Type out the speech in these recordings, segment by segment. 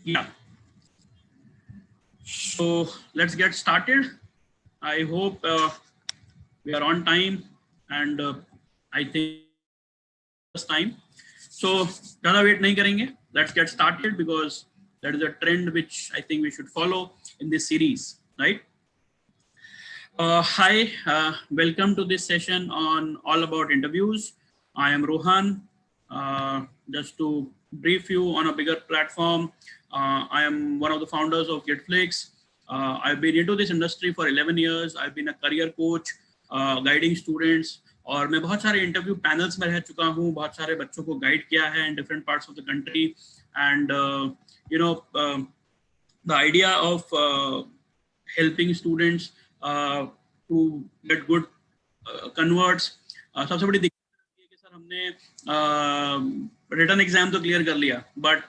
Yeah. So let's get started. I hope we are on time, and I think this time. So ज़्यादा wait नहीं करेंगे. Let's get started because that is a trend which I think we should follow in this series, right? Hi, welcome to this session on all about interviews. I am Rohan. Just to brief you on a bigger platform, I am one of the founders of Getflix. I've been into this industry for 11 years. I've been a career coach, guiding students, और मैं बहुत सारे interview panels में रह चुका हूँ, बहुत सारे बच्चों को गाइड किया है in different parts of the country, and the idea of helping students to get good converts. सबसे बड़ी दिक्कत ये कि सर हमने रिटन एग्जाम तो क्लियर कर लिया बट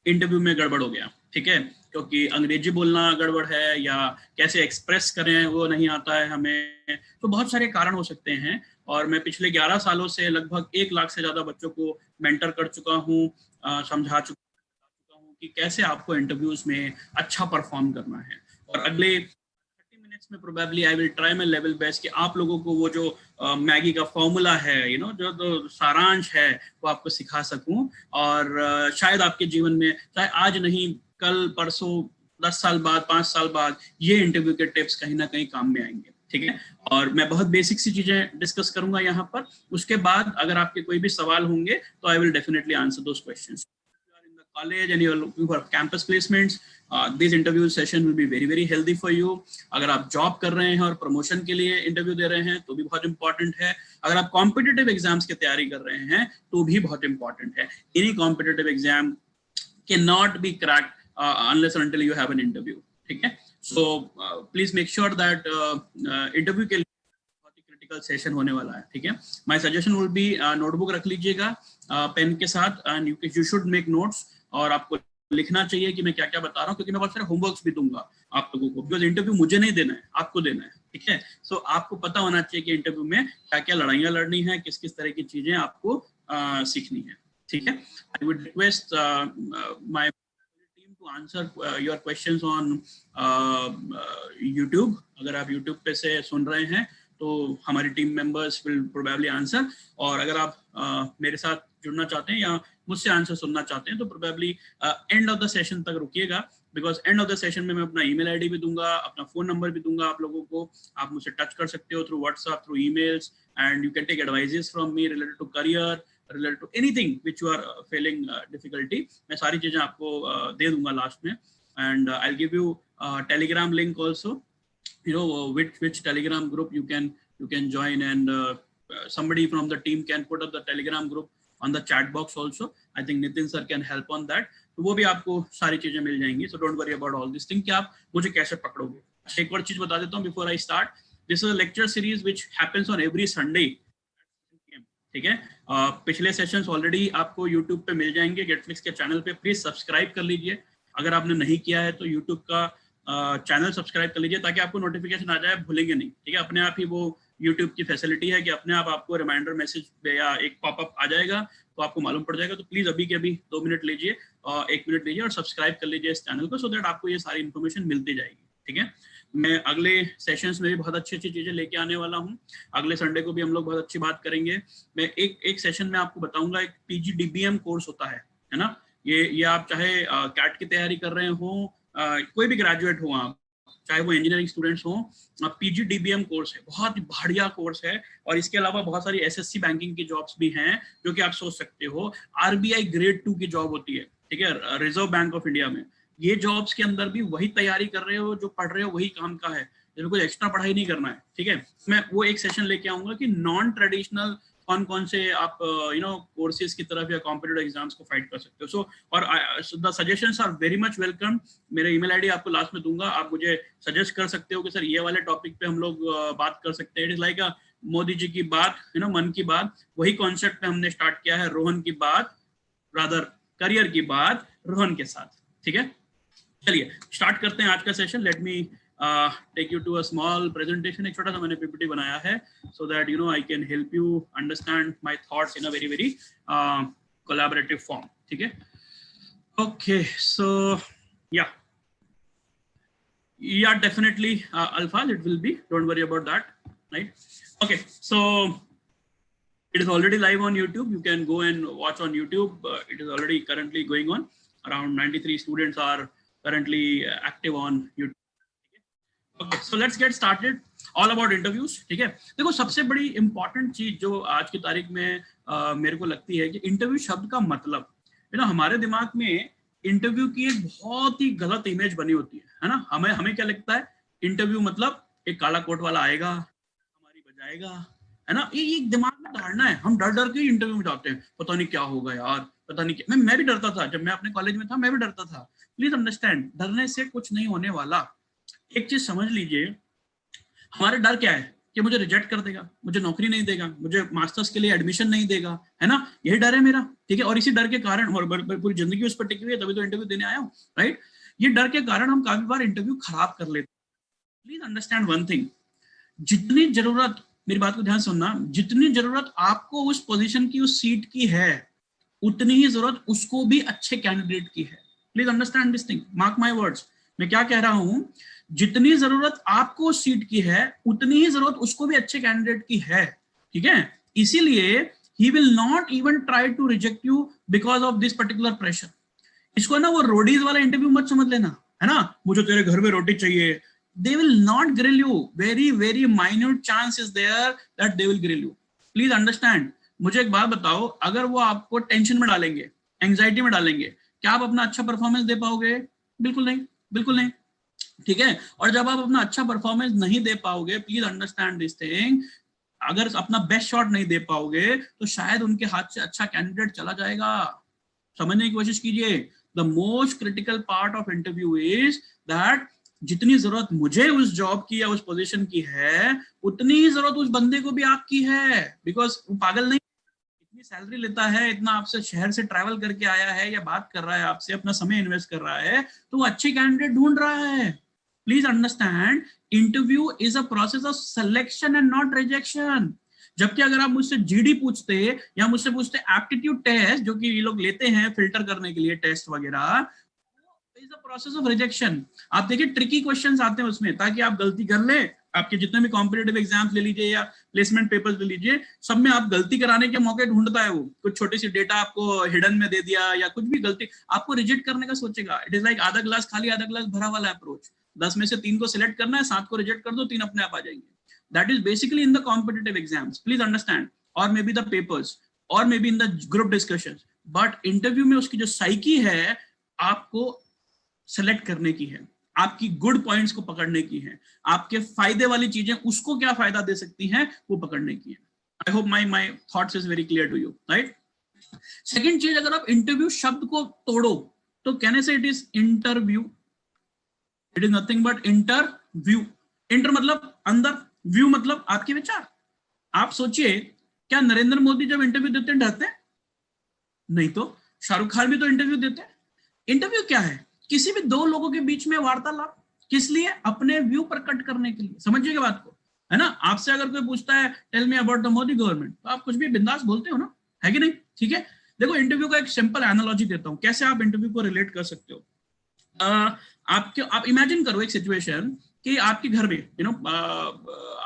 इंटरव्यू में गड़बड़ हो गया, ठीक है, क्योंकि अंग्रेजी बोलना गड़बड़ है या कैसे एक्सप्रेस करें वो नहीं आता है हमें, तो बहुत सारे कारण हो सकते हैं। और मैं पिछले 11 सालों से लगभग 1 लाख से ज़्यादा बच्चों को मेंटर कर चुका हूँ, समझा चुका हूँ कि कैसे आपको इंटरव्यूज में अच्छा परफॉर्म करना है। और अगले 30 मिनट्स में probably I will try my level best कि आप लोगों को वो जो मैगी का फॉर्मूला है, जो सारांश है वो आपको सिखा सकूं, और शायद आपके जीवन में चाहे आज नहीं कल परसों 10 साल बाद 5 साल बाद ये इंटरव्यू के टिप्स कहीं ना कहीं काम में आएंगे, ठीक है। और मैं बहुत बेसिक सी चीजें डिस्कस करूंगा यहाँ पर, उसके बाद अगर आपके कोई भी सवाल होंगे तो I will definitely answer those questions. College and you are looking for campus placements, this interview session will be very healthy for you. अगर आप जॉब कर रहे हैं और प्रमोशन के लिए इंटरव्यू दे रहे हैं तो भी बहुत इंपॉर्टेंट है। अगर आप कॉम्पिटिटिव एग्जाम्स की तैयारी कर रहे हैं तो भी बहुत इंपॉर्टेंट है। Any competitive exam can not be cracked unless until you have an interview, ठीक है। So please make sure that interview के लिए बहुत ही क्रिटिकल सेशन होने वाला है, ठीक है। My suggestion will be notebook रख लीजिएगा पेन के साथ, and you should make notes, और आपको लिखना चाहिए कि मैं क्या क्या बता रहा हूँ, क्योंकि मैं बहुत सारे होमवर्क्स भी दूंगा आप लोगों को, बिकॉज इंटरव्यू मुझे नहीं देना है, आपको देना है, ठीक है। सो आपको पता होना चाहिए कि इंटरव्यू में क्या क्या लड़ाइयाँ लड़नी है, किस किस तरह की चीजें आपको सीखनी है, ठीक है। I would request my team to answer your questions on YouTube. अगर आप यूट्यूब पे से सुन रहे हैं तो हमारी team members will probably answer, और अगर आप मेरे साथ जुड़ना चाहते हैं या मुझसे आंसर सुनना चाहते हैं तो probably end of the session तक रुकिएगा, because end of the session में मैं अपना ईमेल आईडी भी दूंगा, अपना फोन नंबर भी दूंगा आप लोगों को। आप मुझसे टच कर सकते हो through WhatsApp, through emails, and you can take advices from me related to career, related to anything which you are feeling difficulty. मैं सारी चीजें आपको दे दूंगा लास्ट में, and I will give you Telegram link also, which telegram group you can join, and somebody from the team can put up the telegram group on the chat box also. I think Nitin sir can help on that, तो वो भी आपको सारी चीजें मिल जाएंगी। so don't worry about all this thing कि आप मुझे कैसे पकड़ोगे। अच्छा, एक और चीज बता देता हूँ before I start, this is a lecture series which happens on every Sunday, ठीक है। पिछले सेशंस ऑलरेडी आपको YouTube पे मिल जाएंगे, गेटफ्लिक्स के चैनल पे। प्लीज सब्सक्राइब कर लीजिए, अगर आपने नहीं किया है तो YouTube का चैनल सब्सक्राइब कर लीजिए ताकि आपको नोटिफिकेशन आ जाए, भूलेंगे नहीं, ठीक है। अपने आप ही वो YouTube की फैसिलिटी है कि अपने आप आपको रिमाइंडर मैसेज या एक पॉपअप आ जाएगा तो आपको मालूम पड़ जाएगा। तो प्लीज अभी के अभी 2 मिनट लीजिए, 1 मिनट लीजिए और सब्सक्राइब कर लीजिए इस चैनल को, सो दैट आपको ये सारी इन्फॉर्मेशन मिलती जाएगी, ठीक है। मैं अगले सेशंस में भी बहुत अच्छी अच्छी चीजें लेके आने वाला हूँ। अगले संडे को भी हम लोग बहुत अच्छी बात करेंगे। मैं एक सेशन में आपको बताऊंगा, एक PGDBM कोर्स होता है ना, ये आप चाहे कैट की तैयारी कर रहे हो, कोई भी ग्रेजुएट हो आप, चाहे वो इंजीनियरिंग स्टूडेंट्स हो, PGDBM कोर्स है, बहुत ही बढ़िया कोर्स है। और इसके अलावा बहुत सारी SSC बैंकिंग की जॉब्स भी हैं जो कि आप सोच सकते हो। RBI ग्रेड 2 की जॉब होती है, ठीक है, रिजर्व बैंक ऑफ इंडिया में। ये जॉब्स के अंदर भी वही तैयारी कर रहे हो, जो पढ़ रहे हो वही काम का है, इसमें कोई एक्स्ट्रा पढ़ाई नहीं करना है, ठीक है। मैं वो एक सेशन लेके आऊंगा कि नॉन ट्रेडिशनल कौन कौन से आप कोर्सेज की तरफ या कॉम्पिटिटिव एग्जाम्स को फाइट कर सकते हो। सो और the suggestions are very much welcome. मेरे ईमेल आईडी आपको लास्ट में दूंगा, आप मुझे सजेस्ट कर सकते हो कि सर ये वाले टॉपिक पे हम लोग बात कर सकते हैं। It is like Modi ji की बात, मन की बात, वही कॉन्सेप्ट पे हमने स्टार्ट किया है, रोहन की बात, रादर करियर की बात रोहन के साथ, ठीक है। चलिए स्टार्ट करते हैं आज का session. Let me take you to a small presentation. एक छोटा सा मैंने पीपीटी बनाया है so that I can help you understand my thoughts in a very collaborative form, ठीक है। Okay, so Yeah. Yeah, definitely, Alfaz, it will be. Don't worry about that, right? Okay, so it is already live on YouTube. You can go and watch on YouTube. It is already currently going on. Around 93 students are currently active on YouTube. Okay, so let's get started. All about interviews. ठीक है, देखो सबसे बड़ी important चीज जो आज की तारीख में मेरे को लगती है कि इंटरव्यू शब्द का मतलब, हमारे दिमाग में इंटरव्यू की एक बहुत ही गलत इमेज बनी होती है ना। हमें हमें क्या लगता है, इंटरव्यू मतलब एक काला कोट वाला आएगा, हमारी बजाएगा, है ना। ये दिमाग में धारणा है, हम डर डर के इंटरव्यू में जाते हैं, पता नहीं क्या होगा यार, पता नहीं क्या। मैं भी डरता था जब मैं अपने कॉलेज में था, मैं भी डरता था। प्लीज अंडरस्टैंड, डरने से कुछ नहीं होने वाला। एक चीज समझ लीजिए, हमारे डर क्या है कि मुझे रिजेक्ट कर देगा, मुझे नौकरी नहीं देगा, मुझे मास्टर्स के लिए एडमिशन नहीं देगा, है ना। यही डर है मेरा, ठीक है। और इसी डर के कारण, और पूरी जिंदगी उस पर टिकी हुई है, तभी तो इंटरव्यू देने आया हूँ, राइट। ये डर के कारण हम काफी बार इंटरव्यू खराब कर लेते हैं। प्लीज अंडरस्टैंड वन थिंग, जितनी जरूरत, मेरी बात को ध्यान सुनना, जितनी जरूरत आपको उस पोजीशन की, उस सीट की है, उतनी ही जरूरत उसको भी अच्छे कैंडिडेट की है। Please understand this thing, mark my words. मैं क्या कह रहा हूं, जितनी जरूरत आपको उस सीट की है, उतनी ही जरूरत उसको भी अच्छे कैंडिडेट की है, ठीक है। इसीलिए he will not even try to reject you because of this particular pressure. इसको ना वो रोडीज वाला इंटरव्यू मत समझ लेना, है ना। मुझे तेरे घर में रोटी चाहिए, they will not grill you. Very minute chance is there that they will grill you. Please understand. मुझे एक बात बताओ, अगर वो आपको टेंशन में डालेंगे, एंजाइटी में डालेंगे, क्या आप अपना अच्छा परफॉर्मेंस दे पाओगे? बिल्कुल नहीं, बिल्कुल नहीं, ठीक है। और जब आप अपना अच्छा परफॉर्मेंस नहीं दे पाओगे, प्लीज अंडरस्टैंड दिस थिंग, अगर अपना बेस्ट शॉट नहीं दे पाओगे तो शायद उनके हाथ से अच्छा कैंडिडेट चला जाएगा। समझने की कोशिश कीजिए। The most critical part of interview is that जितनी जरूरत मुझे उस जॉब की या उस पोजीशन की है, उतनी ही जरूरत उस बंदे को भी आपकी है। बिकॉज वो पागल नहीं, इतनी सैलरी लेता है, इतना आपसे शहर से ट्रैवल करके आया है या बात कर रहा है आपसे, अपना समय इन्वेस्ट कर रहा है, तो वो अच्छे कैंडिडेट ढूंढ रहा है। Please understand, interview is a process of selection and not rejection. जबकि अगर आप मुझसे जीडी पूछते या मुझसे पूछते एप्टीट्यूड टेस्ट, जो कि ये लोग लेते हैं फिल्टर करने के लिए टेस्ट वगैरह, is a process of rejection. आप देखिए ट्रिकी क्वेश्चंस आते हैं उसमें, ताकि आप गलती कर लें। आपके जितने भी कॉम्पिटिटिव एग्जाम्स ले लीजिए या प्लेसमेंट पेपर्स ले लीजिए, सब में आप गलती कराने के मौके ढूंढता है वो। कुछ छोटी सी डेटा आपको हिडन में दे दिया या कुछ भी गलती, आपको रिजेक्ट करने का सोचेगा। इट इज लाइक आधा ग्लास खाली आधा ग्लास भरा वाला अप्रोच। 10 में से 3 को सिलेक्ट करना है, 7 को रिजेक्ट कर दो, 3 अपने आप आ जाएंगे। That is basically in the competitive exams, please understand, और मे बी द पेपर्स, और may be in the group discussions. But interview में उसकी जो साइकी है, आपको सेलेक्ट करने की है, आपकी गुड पॉइंट्स को पकड़ने की है, आपके फायदे वाली चीजें उसको क्या फायदा दे सकती हैं वो पकड़ने की है। I hope my thoughts is very clear to you, right. Second चीज, अगर आप इंटरव्यू शब्द को तोड़ो तो कहने से it is interview, it is nothing but interview. Inter मतलब अंदर, व्यू मतलब आपके विचार। आप सोचिए, क्या नरेंद्र मोदी जब इंटरव्यू देते हैं डरते हैं? नहीं तो शाहरुख खान भी तो इंटरव्यू देते हैं। इंटरव्यू क्या है? किसी भी दो लोगों के बीच में वार्तालाप, किस लिए? अपने व्यू प्रकट करने के लिए। समझिएगा बात को, है ना। आपसे अगर कोई पूछता है tell me about the Modi government, तो आप कुछ भी बिंदास बोलते हो ना, है कि नहीं, ठीक है। देखो इंटरव्यू का एक सिंपल एनालॉजी देता हूं, कैसे आप इंटरव्यू को रिलेट कर सकते हो। आप इमेजिन करो एक सिचुएशन कि आपके घर में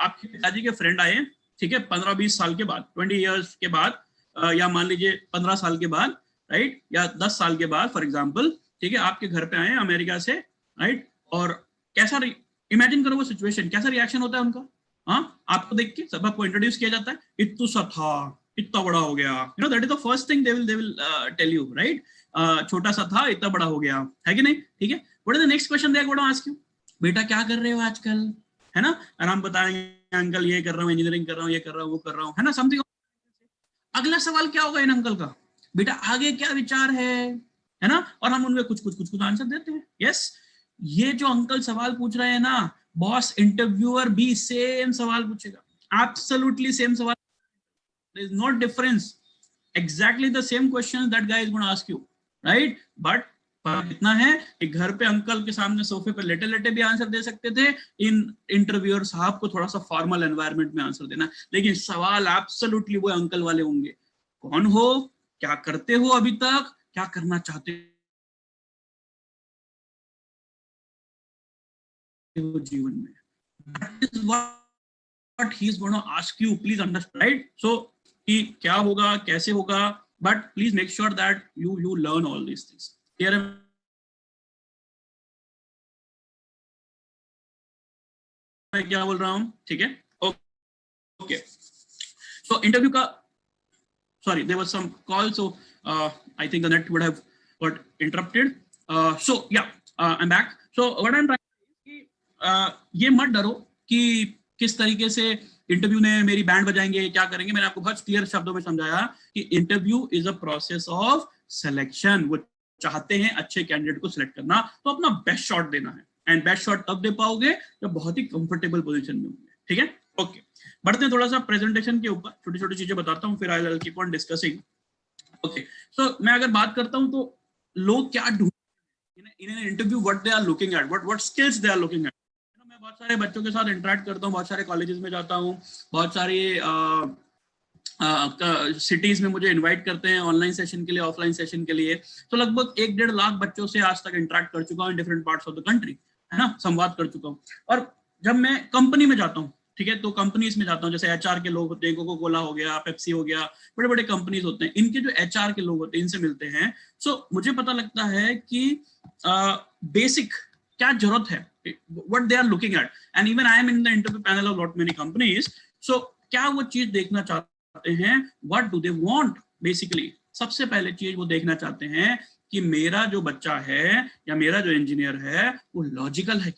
आपके पिताजी के फ्रेंड आए, ठीक है, 15-20 साल के बाद, 20 ईयर्स के बाद, या मान लीजिए 15 साल के बाद, राइट, या 10 साल के बाद फॉर एग्जांपल, ठीक है, आपके घर पे आए अमेरिका से, राइट। और कैसा इमेजिन करो वो सिचुएशन, कैसा रिएक्शन होता है उनका? हाँ, आपको देख के सब आपको इंट्रोड्यूस किया जाता है, इतना सा था, इतना बड़ा हो गया, that is the first thing they will tell you, right. छोटा सा था, इतना बड़ा हो गया, है कि नहीं, ठीक है। What is the next question they are going to ask you? बेटा क्या कर रहे हो आजकल, है ना। और हम बताएंगे अंकल ये कर रहा हूँ, इंजीनियरिंग कर रहा हूँ, ये कर रहा हूँ, वो कर रहा हूँ, है ना, समथिंग। अगला सवाल क्या होगा इन अंकल का? बेटा आगे क्या विचार है ना। और हम उनमें कुछ आंसर देते हैं। यस, ये जो अंकल सवाल पूछ रहे हैं ना, बॉस इंटरव्यूअर भी सेम सवाल पूछेगा, एब्सोल्युटली सेम सवाल। There is no difference, exactly the same question that guy is going to ask you, right. But इतना है कि घर पे अंकल के सामने सोफे पे लेटे लेटे भी आंसर दे सकते थे, इन इंटरव्यूअर साहब को थोड़ा सा फॉर्मल एनवायरनमेंट में आंसर देना, लेकिन सवाल एब्सोल्युटली वो अंकल वाले होंगे। कौन हो, क्या करते हो अभी तक, क्या करना चाहते हो जीवन में, that is what he is going to ask you. Please understand, right? So कि क्या होगा, कैसे होगा, but please make sure that you learn all these things. Clear है मैं क्या बोल रहा हूँ? ठीक है, ओके. So इंटरव्यू का, sorry, there was some call, so I think the net would have got interrupted. So yeah, I'm back. So what I'm trying to say, ये मत डरो कि किस तरीके से इंटरव्यू ने मेरी बैंड बजाएंगे, क्या करेंगे. मैंने आपको बहुत क्लियर शब्दों में समझाया कि interview is a process of selection. वो चाहते हैं अच्छे कैंडिडेट को सिलेक्ट करना, तो अपना बेस्ट शॉट देना है. एंड बेस्ट शॉट तब दे पाओगे जब बहुत ही कंफर्टेबल पोजीशन में होंगे. ठीक है, ओके. बढ़ते हैं थोड़ा सा प्रेजेंटेशन के ऊपर, छोटी छोटी चीजें बताता हूँ, फिर I will keep on discussing. Okay, so मैं अगर बात करता हूँ तो लोग क्या ढूंढते हैं in an interview, what they are looking at, what skills they are looking at. मैं बहुत सारे बच्चों के साथ इंटरेक्ट करता हूँ, बहुत सारे कॉलेजेस में जाता हूँ, बहुत सारे सिटीज में मुझे इनवाइट करते हैं ऑनलाइन सेशन के लिए, ऑफलाइन सेशन के लिए. तो लगभग 1-1.5 लाख बच्चों से आज तक इंटरेक्ट कर चुका हूँ in different parts of the country, है ना, संवाद कर चुका हूँ. और जब मैं कंपनी में जाता हूँ, ठीक है, तो कंपनीज में जाता हूँ, जैसे एचआर के लोग होते हैं, कोको कोला हो गया, पेप्सी हो गया, बड़े बड़े कंपनीज होते हैं, इनके जो एचआर के लोग होते हैं, इनसे मिलते हैं. सो मुझे पता लगता है कि बेसिक क्या जरूरत है, what they are looking at, and even I am in the interview panel of lot many companies. So क्या वो चीज देखना चाहते हैं, what do they want basically. सबसे पहले चीज वो देखना चाहते हैं कि मेरा जो बच्चा है या मेरा जो इंजीनियर है वो लॉजिकल है.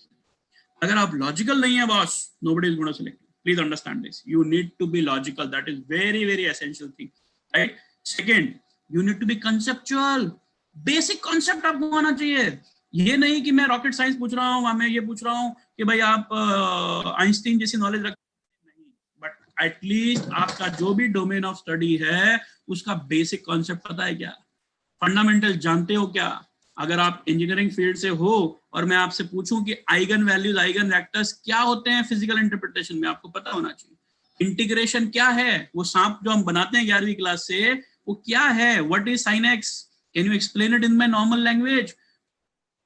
अगर आप लॉजिकल नहीं है boss, nobody is going to select you. Please understand this. You need to be logical. That is very very essential thing, right? Second, you need to be conceptual. Basic concept आपको आना चाहिए. ये नहीं कि मैं rocket science पूछ रहा हूँ, मैं ये पूछ रहा हूँ कि भाई आप आइंस्टीन जैसी नॉलेज रखते नहीं, बट एटलीस्ट आपका जो भी डोमेन ऑफ स्टडी है उसका बेसिक कॉन्सेप्ट पता है क्या, फंडामेंटल जानते हो क्या. अगर आप इंजीनियरिंग फील्ड से हो और मैं आपसे पूछूं कि आइगन वैल्यूज, आइगन वेक्टर्स क्या होते हैं फिजिकल इंटरप्रिटेशन में, आपको पता होना चाहिए. इंटीग्रेशन क्या है, वो सांप जो हम बनाते हैं 11वीं क्लास से, वो क्या है, what is sine x, can you explain it in my normal language.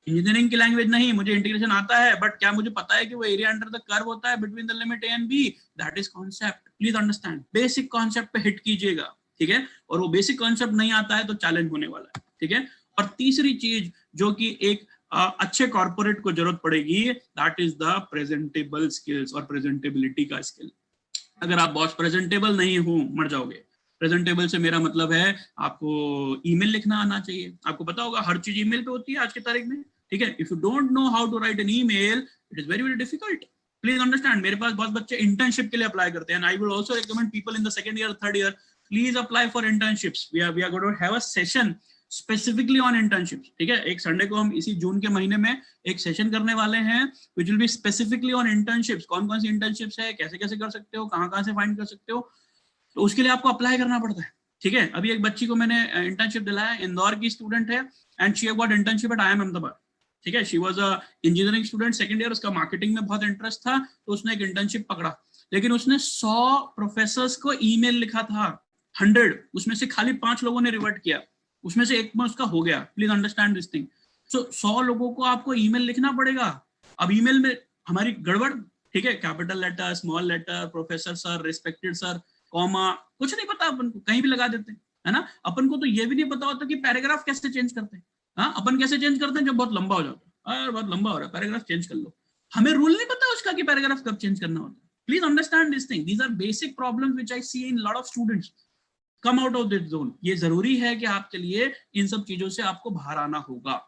Engineering की लैंग्वेज नहीं, मुझे इंटीग्रेशन आता है, बट क्या मुझे पता है कि वो एरिया अंडर द कर्व होता है between the limit A and B. That is concept. Please understand, basic concept पे हिट कीजिएगा, ठीक है. और वो बेसिक कॉन्सेप्ट नहीं आता है तो चैलेंज होने वाला है, ठीक है. और तीसरी चीज जो कि एक अच्छे कॉर्पोरेट को जरूरत पड़ेगी, that is the presentable skills और प्रेजेंटेबिलिटी का स्किल. अगर आप बॉस प्रेजेंटेबल नहीं हो, मर जाओगे. प्रेजेंटेबल से मेरा मतलब है आपको ईमेल लिखना आना चाहिए. आपको पता होगा हर चीज ईमेल पे होती है आज की तारीख में, ठीक है. If you don't know how to write an email, it is very very difficult. Please understand, मेरे पास बहुत बच्चे इंटर्नशिप के लिए अप्लाई करते हैं. I will also recommend people in the second year, third year, please apply for internships. We are going to have a session specifically on internships, ठीक है. एक संडे को हम इसी जून के महीने में एक सेशन करने वाले हैं which will be specifically on internships. कौन कौन सी इंटर्नशिप्स है, कैसे कैसे कर सकते हो, कहां कहां से फाइंड कर सकते हो, तो उसके लिए आपको अप्लाई करना पड़ता है, ठीक है. अभी एक बच्ची को मैंने इंटर्नशिप दिलाया, इंदौर की स्टूडेंट है, and she have got internship at IIM Ahmedabad, ठीक है. She was a engineering student, second year, उसका मार्केटिंग में बहुत इंटरेस्ट था, तो उसने एक इंटर्नशिप पकड़ा. लेकिन उसने 100 प्रोफेसर्स को ईमेल लिखा था, 100, उसमें से खाली 5 लोगों ने रिवर्ट किया, उसमें से एक में उसका हो गया. Please understand this thing. So 100 लोगों को आपको ईमेल लिखना पड़ेगा. अब ईमेल में हमारी गड़बड़, ठीक है, capital letter, small letter, professor sir, respected sir, comma, कुछ नहीं पता अपन को, कहीं भी लगा देते हैं, है ना. अपन को तो ये भी नहीं पता होता कि पैराग्राफ कैसे चेंज करते हैं. हाँ, अपन कैसे चेंज करते हैं जब बहुत लंबा हो जाता है, बहुत लंबा हो रहा है, पैराग्राफ चेंज कर लो. हमें रूल नहीं पता उसका कि पैराग्राफ कब चेंज करना होता है. Please understand this thing. These are basic problems which I see in lot of students. Come out of this zone. ये जरूरी है कि आपके लिए इन सब चीजों से आपको बाहर आना होगा.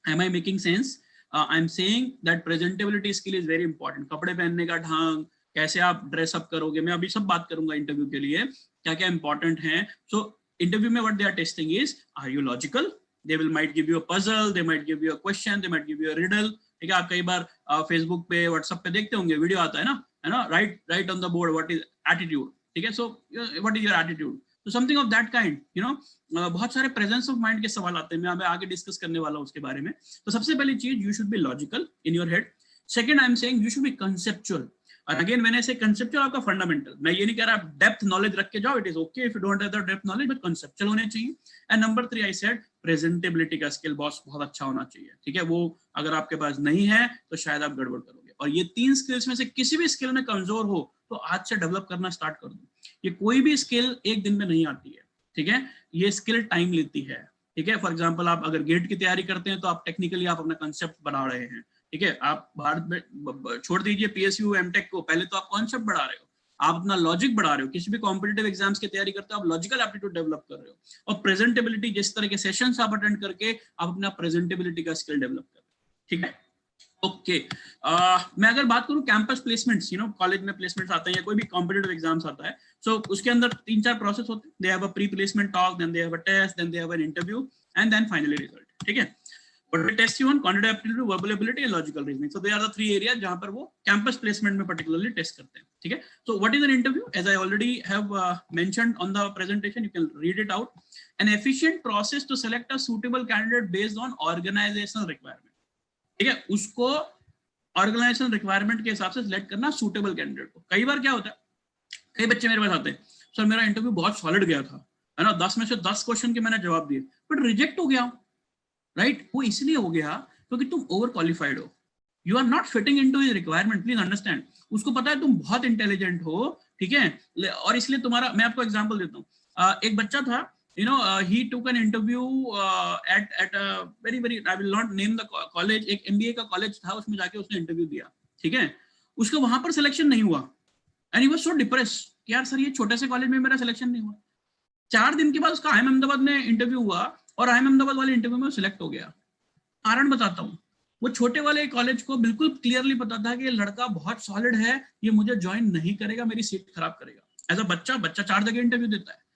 Am I making sense? I'm saying that presentability skill is very important. कपड़े पहनने का ढंग, कैसे आप ड्रेस अप करोगे, मैं अभी सब बात करूंगा इंटरव्यू के लिए क्या क्या इंपॉर्टेंट है. सो इंटरव्यू में what they are testing is, are you logical. They will might give you a puzzle, they might give you a question, they might give you a riddle, ठीक है. आप कई बार फेसबुक पे, WhatsApp पे देखते होंगे, video आता है ना, right on the board what is attitude, ठीक है. So what is your attitude, तो something of that kind, you know. बहुत सारे प्रेजेंस ऑफ माइंड के सवाल आते हैं, मैं आगे डिस्कस करने वाला हूं उसके बारे में. तो सबसे पहली चीज, you should be logical in your head. Second, I am saying you should B conceptual. और अगेन मैंने से कंसेप्चुअल आपका फंडामेंटल, मैं ये नहीं कह रहा आप डेप्थ नॉलेज रख के जाओ, it is okay if you don't have the depth knowledge, but conceptual होने चाहिए. And number 3, I said presentability का स्किल बॉस बहुत अच्छा होना चाहिए, ठीक है. वो अगर आपके पास नहीं है तो शायद आप गड़बड़ करोगे. और ये 3 स्किल्स में से किसी भी स्किल में कमजोर हो तो आज से डेवलप करना स्टार्ट कर दो। ये कोई भी स्किल एक दिन में नहीं आती है, ठीक है, ये स्किल टाइम लेती है, ठीक है। फॉर एग्जांपल आप अगर गेट की तैयारी करते हैं तो आप टेक्निकली आप अपना कंसेप्ट बना रहे हैं, ठीक है। आप भारत में छोड़ दीजिए पीएसयू एमटेक को, पहले तो आप कॉन्सेप्ट बढ़ा रहे हो, आप अपना लॉजिक बढ़ा रहे हो। किसी भी कॉम्पिटिटिव एग्जाम्स की तैयारी करते हो आप लॉजिकल एप्टीट्यूड डेवलप कर रहे हो, और प्रेजेंटेबिलिटी, जिस तरह के सेशंस आप अटेंड करके आप अपना प्रेजेंटेबिलिटी का स्किल डेवलप कर रहे हो, ठीक है। ओके, मैं अगर बात करूं campus placements, you know college में प्लेसमेंट्स आते हैं या कोई भी कॉम्पिटिटिव एग्जाम्स आता है, सो उसके अंदर 3-4 प्रोसेस होते हैं। They have a pre placement talk, then they have a test, then they have an interview and then finally result, ठीक है। But they test you on quantitative aptitude, verbal ability and logical reasoning. So they are the 3 areas जहां पर वो campus placement में particularly test करते हैं, ठीक है। So what is an interview? As I already have mentioned on the presentation, you can read it out. An efficient process to select a suitable candidate based on organizational requirement, ठीक है। उसको organisational requirement के हिसाब से select करना suitable candidate को। कई बार क्या होता है, कई बच्चे मेरे पास आते हैं, सर मेरा इंटरव्यू बहुत सॉलिड गया था, है ना, 10 में से 10 क्वेश्चन के मैंने जवाब दिए, बट रिजेक्ट हो गया, राइट। वो इसलिए हो गया क्योंकि तुम ओवर क्वालिफाइड हो, you are not fitting into his requirement, please understand. उसको पता है तुम बहुत इंटेलिजेंट हो, ठीक है, और इसलिए तुम्हारा, मैं आपको एग्जांपल देता हूँ। एक बच्चा था, you know, he took an interview at a very I will not name the college, एक MBA का कॉलेज था, उसमें जाके उसने इंटरव्यू दिया, ठीक है। उसका वहां पर सिलेक्शन नहीं हुआ and he was so depressed कि यार सर ये छोटे से कॉलेज में मेरा सिलेक्शन नहीं हुआ। 4 दिन के बाद उसका IIM अहमदाबाद में इंटरव्यू हुआ और IIM अहमदाबाद वाले इंटरव्यू में सिलेक्ट हो गया। कारण बताता हूँ, वो छोटे वाले कॉलेज को बिल्कुल क्लियरली पता था कि ये लड़का बहुत सॉलिड है, ये मुझे ज्वाइन नहीं करेगा, मेरी सीट खराब करेगा। एज अ बच्चा 4 जगह इंटरव्यू देता है,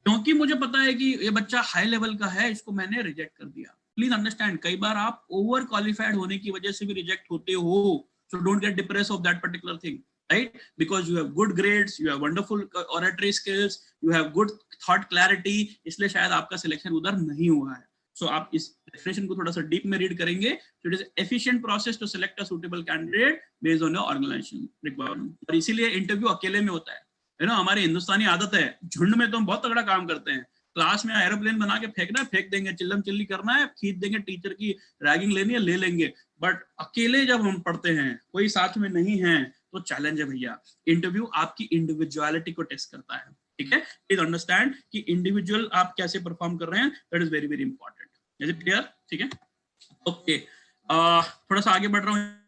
क्योंकि मुझे पता है कि ये बच्चा हाई लेवल का है, इसको मैंने रिजेक्ट कर दिया। प्लीज अंडरस्टैंड, कई बार आप ओवर क्वालिफाइड होने की वजह से भी रिजेक्ट होते हो, so don't get depress of that particular thing, right, because you have good grades, you have wonderful oratory skills, you have good thought clarity, इसलिए शायद आपका सिलेक्शन उधर नहीं हुआ है। सो आप इस डेफिनेशन को थोड़ा सा डीप में रीड करेंगे, so it is efficient process to select a suitable candidate based on your organisation requirement. और इसीलिए इंटरव्यू अकेले में होता है ना, हमारी हिंदुस्तानी आदत है, झुंड में तो हम बहुत तगड़ा काम करते हैं, क्लास में एरोप्लेन बना के फेंकना है, फेंक देंगे, चिल्लम चिल्ली करना है, खींच देंगे, टीचर की रैगिंग लेनी है, ले लेंगे, बट अकेले जब हम पढ़ते हैं, कोई साथ में नहीं है, तो चैलेंज है भैया। इंटरव्यू आपकी इंडिविजुअलिटी को टेस्ट करता है, ठीक है। प्लीज अंडरस्टैंड कि इंडिविजुअल आप कैसे परफॉर्म कर रहे हैं, that is very very important. Is it clear? ठीक है, ओके, थोड़ा सा आगे बढ़ रहा हूँ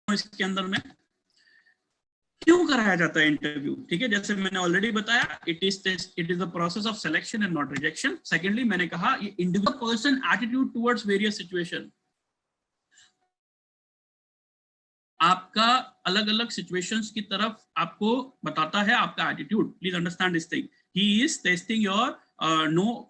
इसके अंदर में क्यों कराया जाता है इंटरव्यू, ठीक है। जैसे मैंने ऑलरेडी बताया, it is the process of selection and not rejection. Secondly मैंने कहा ये individual person attitude towards various situation, आपका अलग अलग सिचुएशंस की तरफ आपको बताता है आपका attitude. Please understand this thing, he is testing your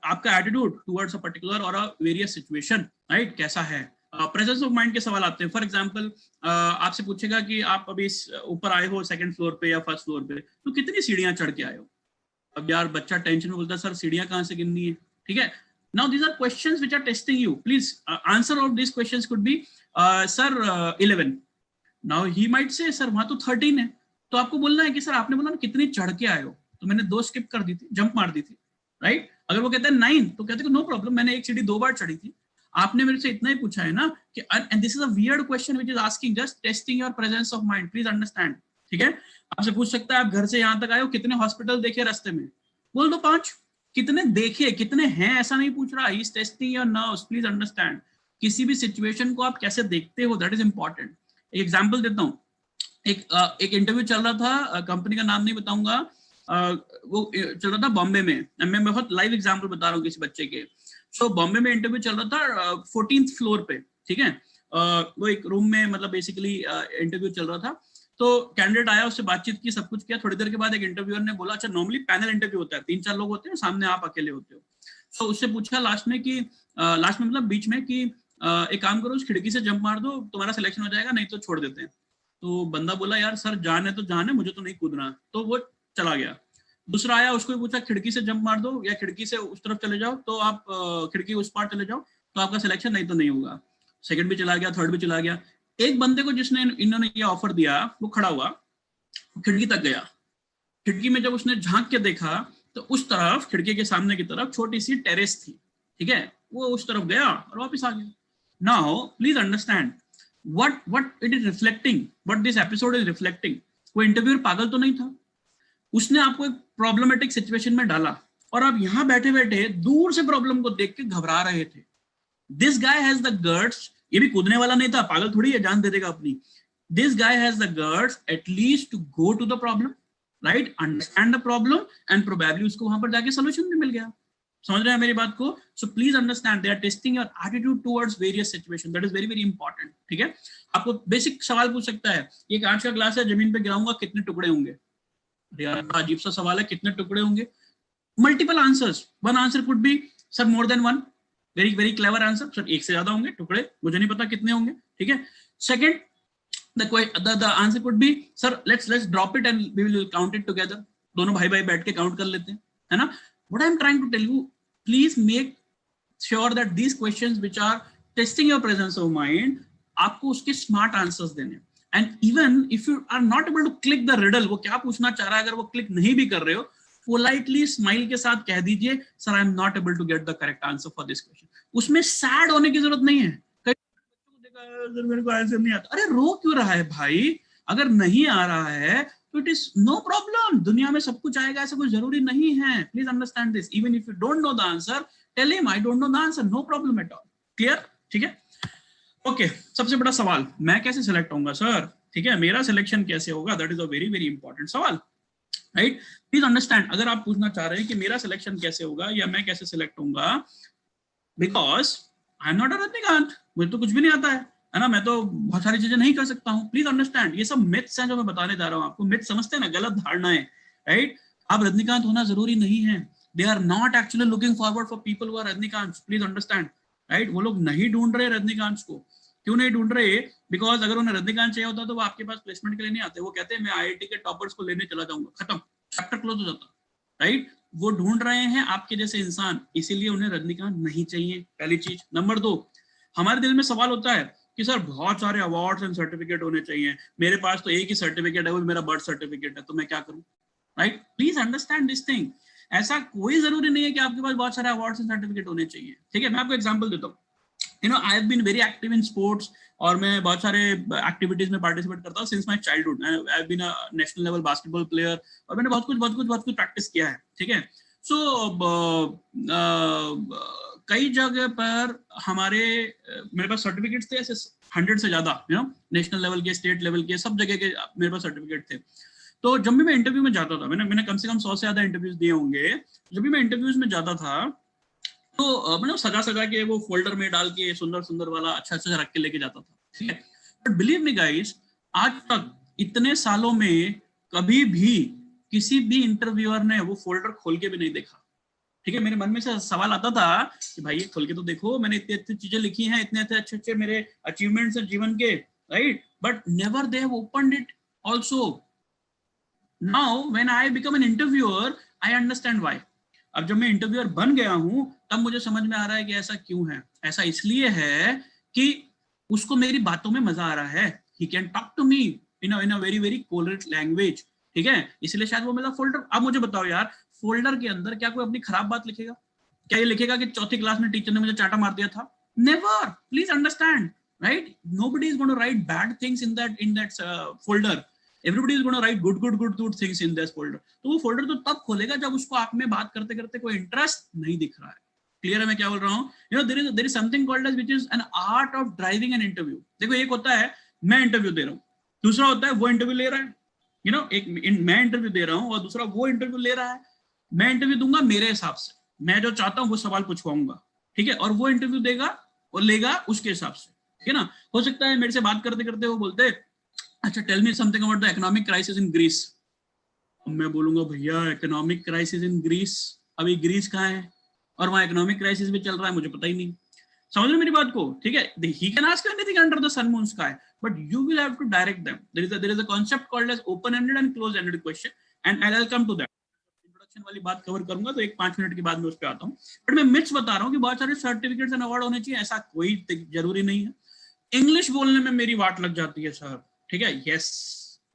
आपका एटीट्यूड टुवर्ड्स अ पर्टिकुलर और अ वेरियस सिचुएशन, राइट, कैसा है। प्रेजेंस ऑफ माइंड के सवाल आते हैं। फॉर एग्जांपल आपसे पूछेगा कि आप अभी ऊपर आए हो सेकंड फ्लोर पे या फर्स्ट फ्लोर पे, तो कितनी सीढ़ियां चढ़ के आए हो। अब यार बच्चा टेंशन में बोलता है सर सीढ़ियां कहां से गिननी है, ठीक है। Now these are questions which are testing you. Please answer of this questions could be sir 11। Now he might say sir वहां तो 13 है, तो आपको बोलना है कि सर आपने बोला ना कितनी चढ़ के आए हो, तो मैंने 2 स्किप कर दी थी, जंप मार दी थी, राइट। अगर वो कहते हैं 9, तो कहते हैं नो प्रॉब्लम, मैंने एक सीढ़ी 2 बार चढ़ी थी, आपने मेरे से इतना ही पूछा है ना कि, and this is a weird question which is asking just testing your presence of mind. Please understand, ठीक है। आपसे पूछ सकता है आप घर से यहाँ तक आए हो, कितने हॉस्पिटल देखे रास्ते में, बोल दो 5। कितने देखे, कितने हैं, ऐसा नहीं पूछ रहा, he is testing your nerves. Please understand, किसी भी सिचुएशन को आप कैसे देखते हो, दैट इज इंपॉर्टेंट। एक एग्जांपल देता हूँ, एक इंटरव्यू चल रहा था, कंपनी का नाम नहीं बताऊंगा, वो चल रहा था बॉम्बे में, मैं बहुत लाइव एग्जांपल बता रहा हूँ किसी बच्चे के। सो बॉम्बे में इंटरव्यू चल रहा था 14th फ्लोर पे, ठीक है। वो एक रूम में मतलब बेसिकली इंटरव्यू चल रहा था, तो कैंडिडेट आया, उससे बातचीत की, सब कुछ किया। थोड़ी देर के बाद एक इंटरव्यूअर ने बोला, अच्छा नॉर्मली पैनल इंटरव्यू होता है, 3-4 लोग होते हैं, सामने आप अकेले होते हो। सो उससे पूछा लास्ट में कि लास्ट में मतलब बीच में कि एक काम करो, उस खिड़की से जंप मार दो, तुम्हारा सिलेक्शन हो जाएगा, नहीं तो छोड़ देते हैं। तो बंदा बोला यार सर जान है तो जान है, मुझे तो नहीं कूदना, तो वो चला गया। दूसरा आया, उसको भी पूछा खिड़की से जंप मार दो या खिड़की से उस तरफ चले जाओ, तो आप खिड़की उस पार चले जाओ तो आपका सिलेक्शन, नहीं तो नहीं होगा। सेकंड भी चला गया, थर्ड भी चला गया। एक बंदे को जिसने इन्होंने ये ऑफर दिया, वो खड़ा हुआ, खिड़की तक गया। खिड़की में जब उसने झांक के देखा तो उस तरफ, खिड़की के सामने की तरफ छोटी सी टेरेस थी, ठीक है। वो उस तरफ गया और वापस आ गया. Now please understand what it is reflecting, what this episode is reflecting. वो इंटरव्यूअर पागल तो नहीं था, उसने आपको एक प्रॉब्लमेटिक सिचुएशन में डाला और आप यहां बैठे बैठे दूर से प्रॉब्लम को देख के घबरा रहे थे. This guy has the guts, ये भी कूदने वाला नहीं था, पागल थोड़ी है, जान दे देगा अपनी. This guy has the guts at least to go to the problem, right, understand the problem and probably उसको वहां पर जाके सोल्यूशन भी मिल गया. समझ रहे हैं मेरी बात को? So please understand they are testing your attitude towards various situation. That is very very important. ठीक है, आपको बेसिक सवाल पूछ सकता है, ये कांच का ग्लास है, जमीन पे गिराऊंगा कितने टुकड़े होंगे? यार बड़ा अजीब सा सवाल है, कितने टुकड़े होंगे? Multiple answers. One answer could be sir more than one. Very very clever answer, sir एक से ज्यादा होंगे टुकड़े, मुझे नहीं पता कितने होंगे. ठीक है. Second, the answer could be sir let's drop it and we will count it together. दोनों भाई भाई बैठ के काउंट कर लेते हैं, है ना? What I'm trying to tell you, please make sure that these questions which are testing your presence of mind, आपको उसके smart answers देने. And even if you are not able to click the riddle, वो क्या पूछना चाह रहा है, अगर वो क्लिक नहीं भी कर रहे हो, politely smile के साथ कह दीजिए sir I am not able to get the correct answer for this question. उसमें sad होने की जरूरत नहीं है. मेरे को आंसर नहीं आता, अरे रो क्यों रहा है भाई? अगर नहीं आ रहा है तो इट इज नो प्रॉब्लम. दुनिया में सब कुछ आएगा ऐसा कोई जरूरी नहीं है. Please understand this. Even if you don't know the answer, tell him I don't know the answer, no problem at all. Clear? ठीक है. ओके, सबसे बड़ा सवाल, मैं कैसे सिलेक्ट होऊंगा सर? ठीक है, मेरा सिलेक्शन कैसे होगा? That is a very very important सवाल, राइट? प्लीज अंडरस्टैंड, अगर आप पूछना चाह रहे हैं कि मेरा सिलेक्शन कैसे होगा या मैं कैसे सिलेक्ट होऊंगा, because I am not a Rajinikanth, मुझे तो कुछ भी नहीं आता है ना, मैं तो बहुत सारी चीजें नहीं कर सकता हूँ. प्लीज अंडरस्टैंड, ये सब मिथ्स हैं जो मैं बताने जा रहा हूँ आपको. मिथ समझते हैं ना, गलत धारणाएं, राइट? आप रजनीकांत होना जरूरी नहीं है. They are not actually looking forward for people who are Rajinikanth. Please understand, right? वो लोग नहीं ढूंढ रहे रजनीकांत को. क्यों नहीं ढूंढ रहे? बिकॉज अगर उन्हें रजनीकांत चाहिए होता तो वो आपके पास प्लेसमेंट के लिए नहीं आते. वो कहते हैं मैं आईआईटी के टॉपर्स को लेने चला जाऊंगा, खत्म, चैप्टर क्लोज हो जाता, राइट? वो ढूंढ रहे हैं आपके जैसे इंसान, इसीलिए उन्हें रजनीकांत नहीं चाहिए. पहली चीज. नंबर 2, हमारे दिल में सवाल होता है कि सर बहुत सारे अवार्ड्स एंड सर्टिफिकेट होने चाहिए, मेरे पास तो एक ही सर्टिफिकेट है, वो मेरा बर्थ सर्टिफिकेट है, तो मैं क्या करूं? Right? Please understand this thing. ऐसा कोई जरूरी नहीं है कि आपके पास बहुत सारे अवार्ड्स एंड सर्टिफिकेट होने चाहिए. ठीक है, मैं आपको एग्जांपल देता हूं. You know, I have been very active in sports, और मैं बहुत सारे एक्टिविटीज में पार्टिसिपेट करता हूं since my childhood. I have been a national level basketball player, और मैंने बहुत कुछ प्रैक्टिस किया है. ठीक है. सो कई जगह पर मेरे पास सर्टिफिकेट्स थे ऐसे 100 से ज्यादा, यू नो, नेशनल लेवल के, स्टेट लेवल के, सब जगह के मेरे पास सर्टिफिकेट थे. तो जब भी मैं इंटरव्यू में जाता था, मैंने कम से कम 100 से ज्यादा इंटरव्यूज दिए होंगे. जब भी मैं इंटरव्यूज में जाता था तो मतलब सजा के वो फोल्डर में डाल के सुंदर वाला अच्छा रख के लेके जाता था. ठीक है. बट बिलीव मी गाइस, आज तक इतने सालों में कभी भी किसी भी इंटरव्यूअर ने वो फोल्डर खोल के भी नहीं देखा. ठीक है. मेरे मन में से सवाल आता था कि भाई ये खोल के तो देखो, मैंने इतनी अच्छी चीजें लिखी हैं, इतने अच्छे मेरे अचीवमेंट्स हैं जीवन के, right? But never they have opened it also. Now when I become an interviewer, I understand why. अब जब मैं इंटरव्यूअर बन गया हूं, तब मुझे समझ में आ रहा है कि ऐसा क्यों है. ऐसा इसलिए है कि उसको मेरी बातों में मजा आ रहा है. He can talk to me in a very very corporate language. ठीक है, इसलिए शायद वो मेरा फोल्डर. अब मुझे बताओ यार, फोल्डर के अंदर क्या कोई अपनी खराब बात लिखेगा? क्या ये लिखेगा कि चौथी क्लास में टीचर ने मुझे चाटा मार दिया था? Never. Please understand, right? Nobody is going to write bad things in that folder. Everybody is going to write good things in this folder. तो वो फोल्डर तो तब खोलेगा जब उसको आप में बात करते करते कोई इंटरेस्ट नहीं दिख रहा है. क्लियर है मैं क्या बोल रहा हूँ? You know, there is something called as which is an art of driving an interview. देखो, एक होता है मैं इंटरव्यू दे रहा हूँ, दूसरा होता है वो इंटरव्यू ले रहा है. यू नो, मैं इंटरव्यू दे रहा हूँ और दूसरा वो इंटरव्यू ले रहा है. मैं इंटरव्यू दूंगा मेरे हिसाब से, मैं जो चाहता हूँ वो सवाल पूछवाऊंगा. ठीक है, और वो इंटरव्यू देगा और लेगा उसके हिसाब से. ठीक है ना? हो सकता है मेरे से बात करते करते वो बोलते अच्छा tell me something about the economic crisis in Greece. मैं बोलूंगा भैया इकोनॉमिक क्राइसिस इन ग्रीस, अभी ग्रीस कहाँ है और वहाँ इकोनॉमिक क्राइसिस भी चल रहा है, मुझे पता ही नहीं. समझ लो मेरी बात को? ठीक है. He can ask anything under the sun moon sky, but you will have to direct them. There is a concept called as open ended and close ended question, and I will come to that. Introduction वाली बात cover करूंगा तो 1-5 minute के बाद मैं उस पे आता हूँ. बट मैं मिथ्स बता रहा हूँ कि बहुत सारे सर्टिफिकेट्स एंड अवार्ड होने चाहिए, ऐसा कोई जरूरी नहीं है. इंग्लिश बोलने में मेरी वाट लग जाती है सर. ठीक है. Yes,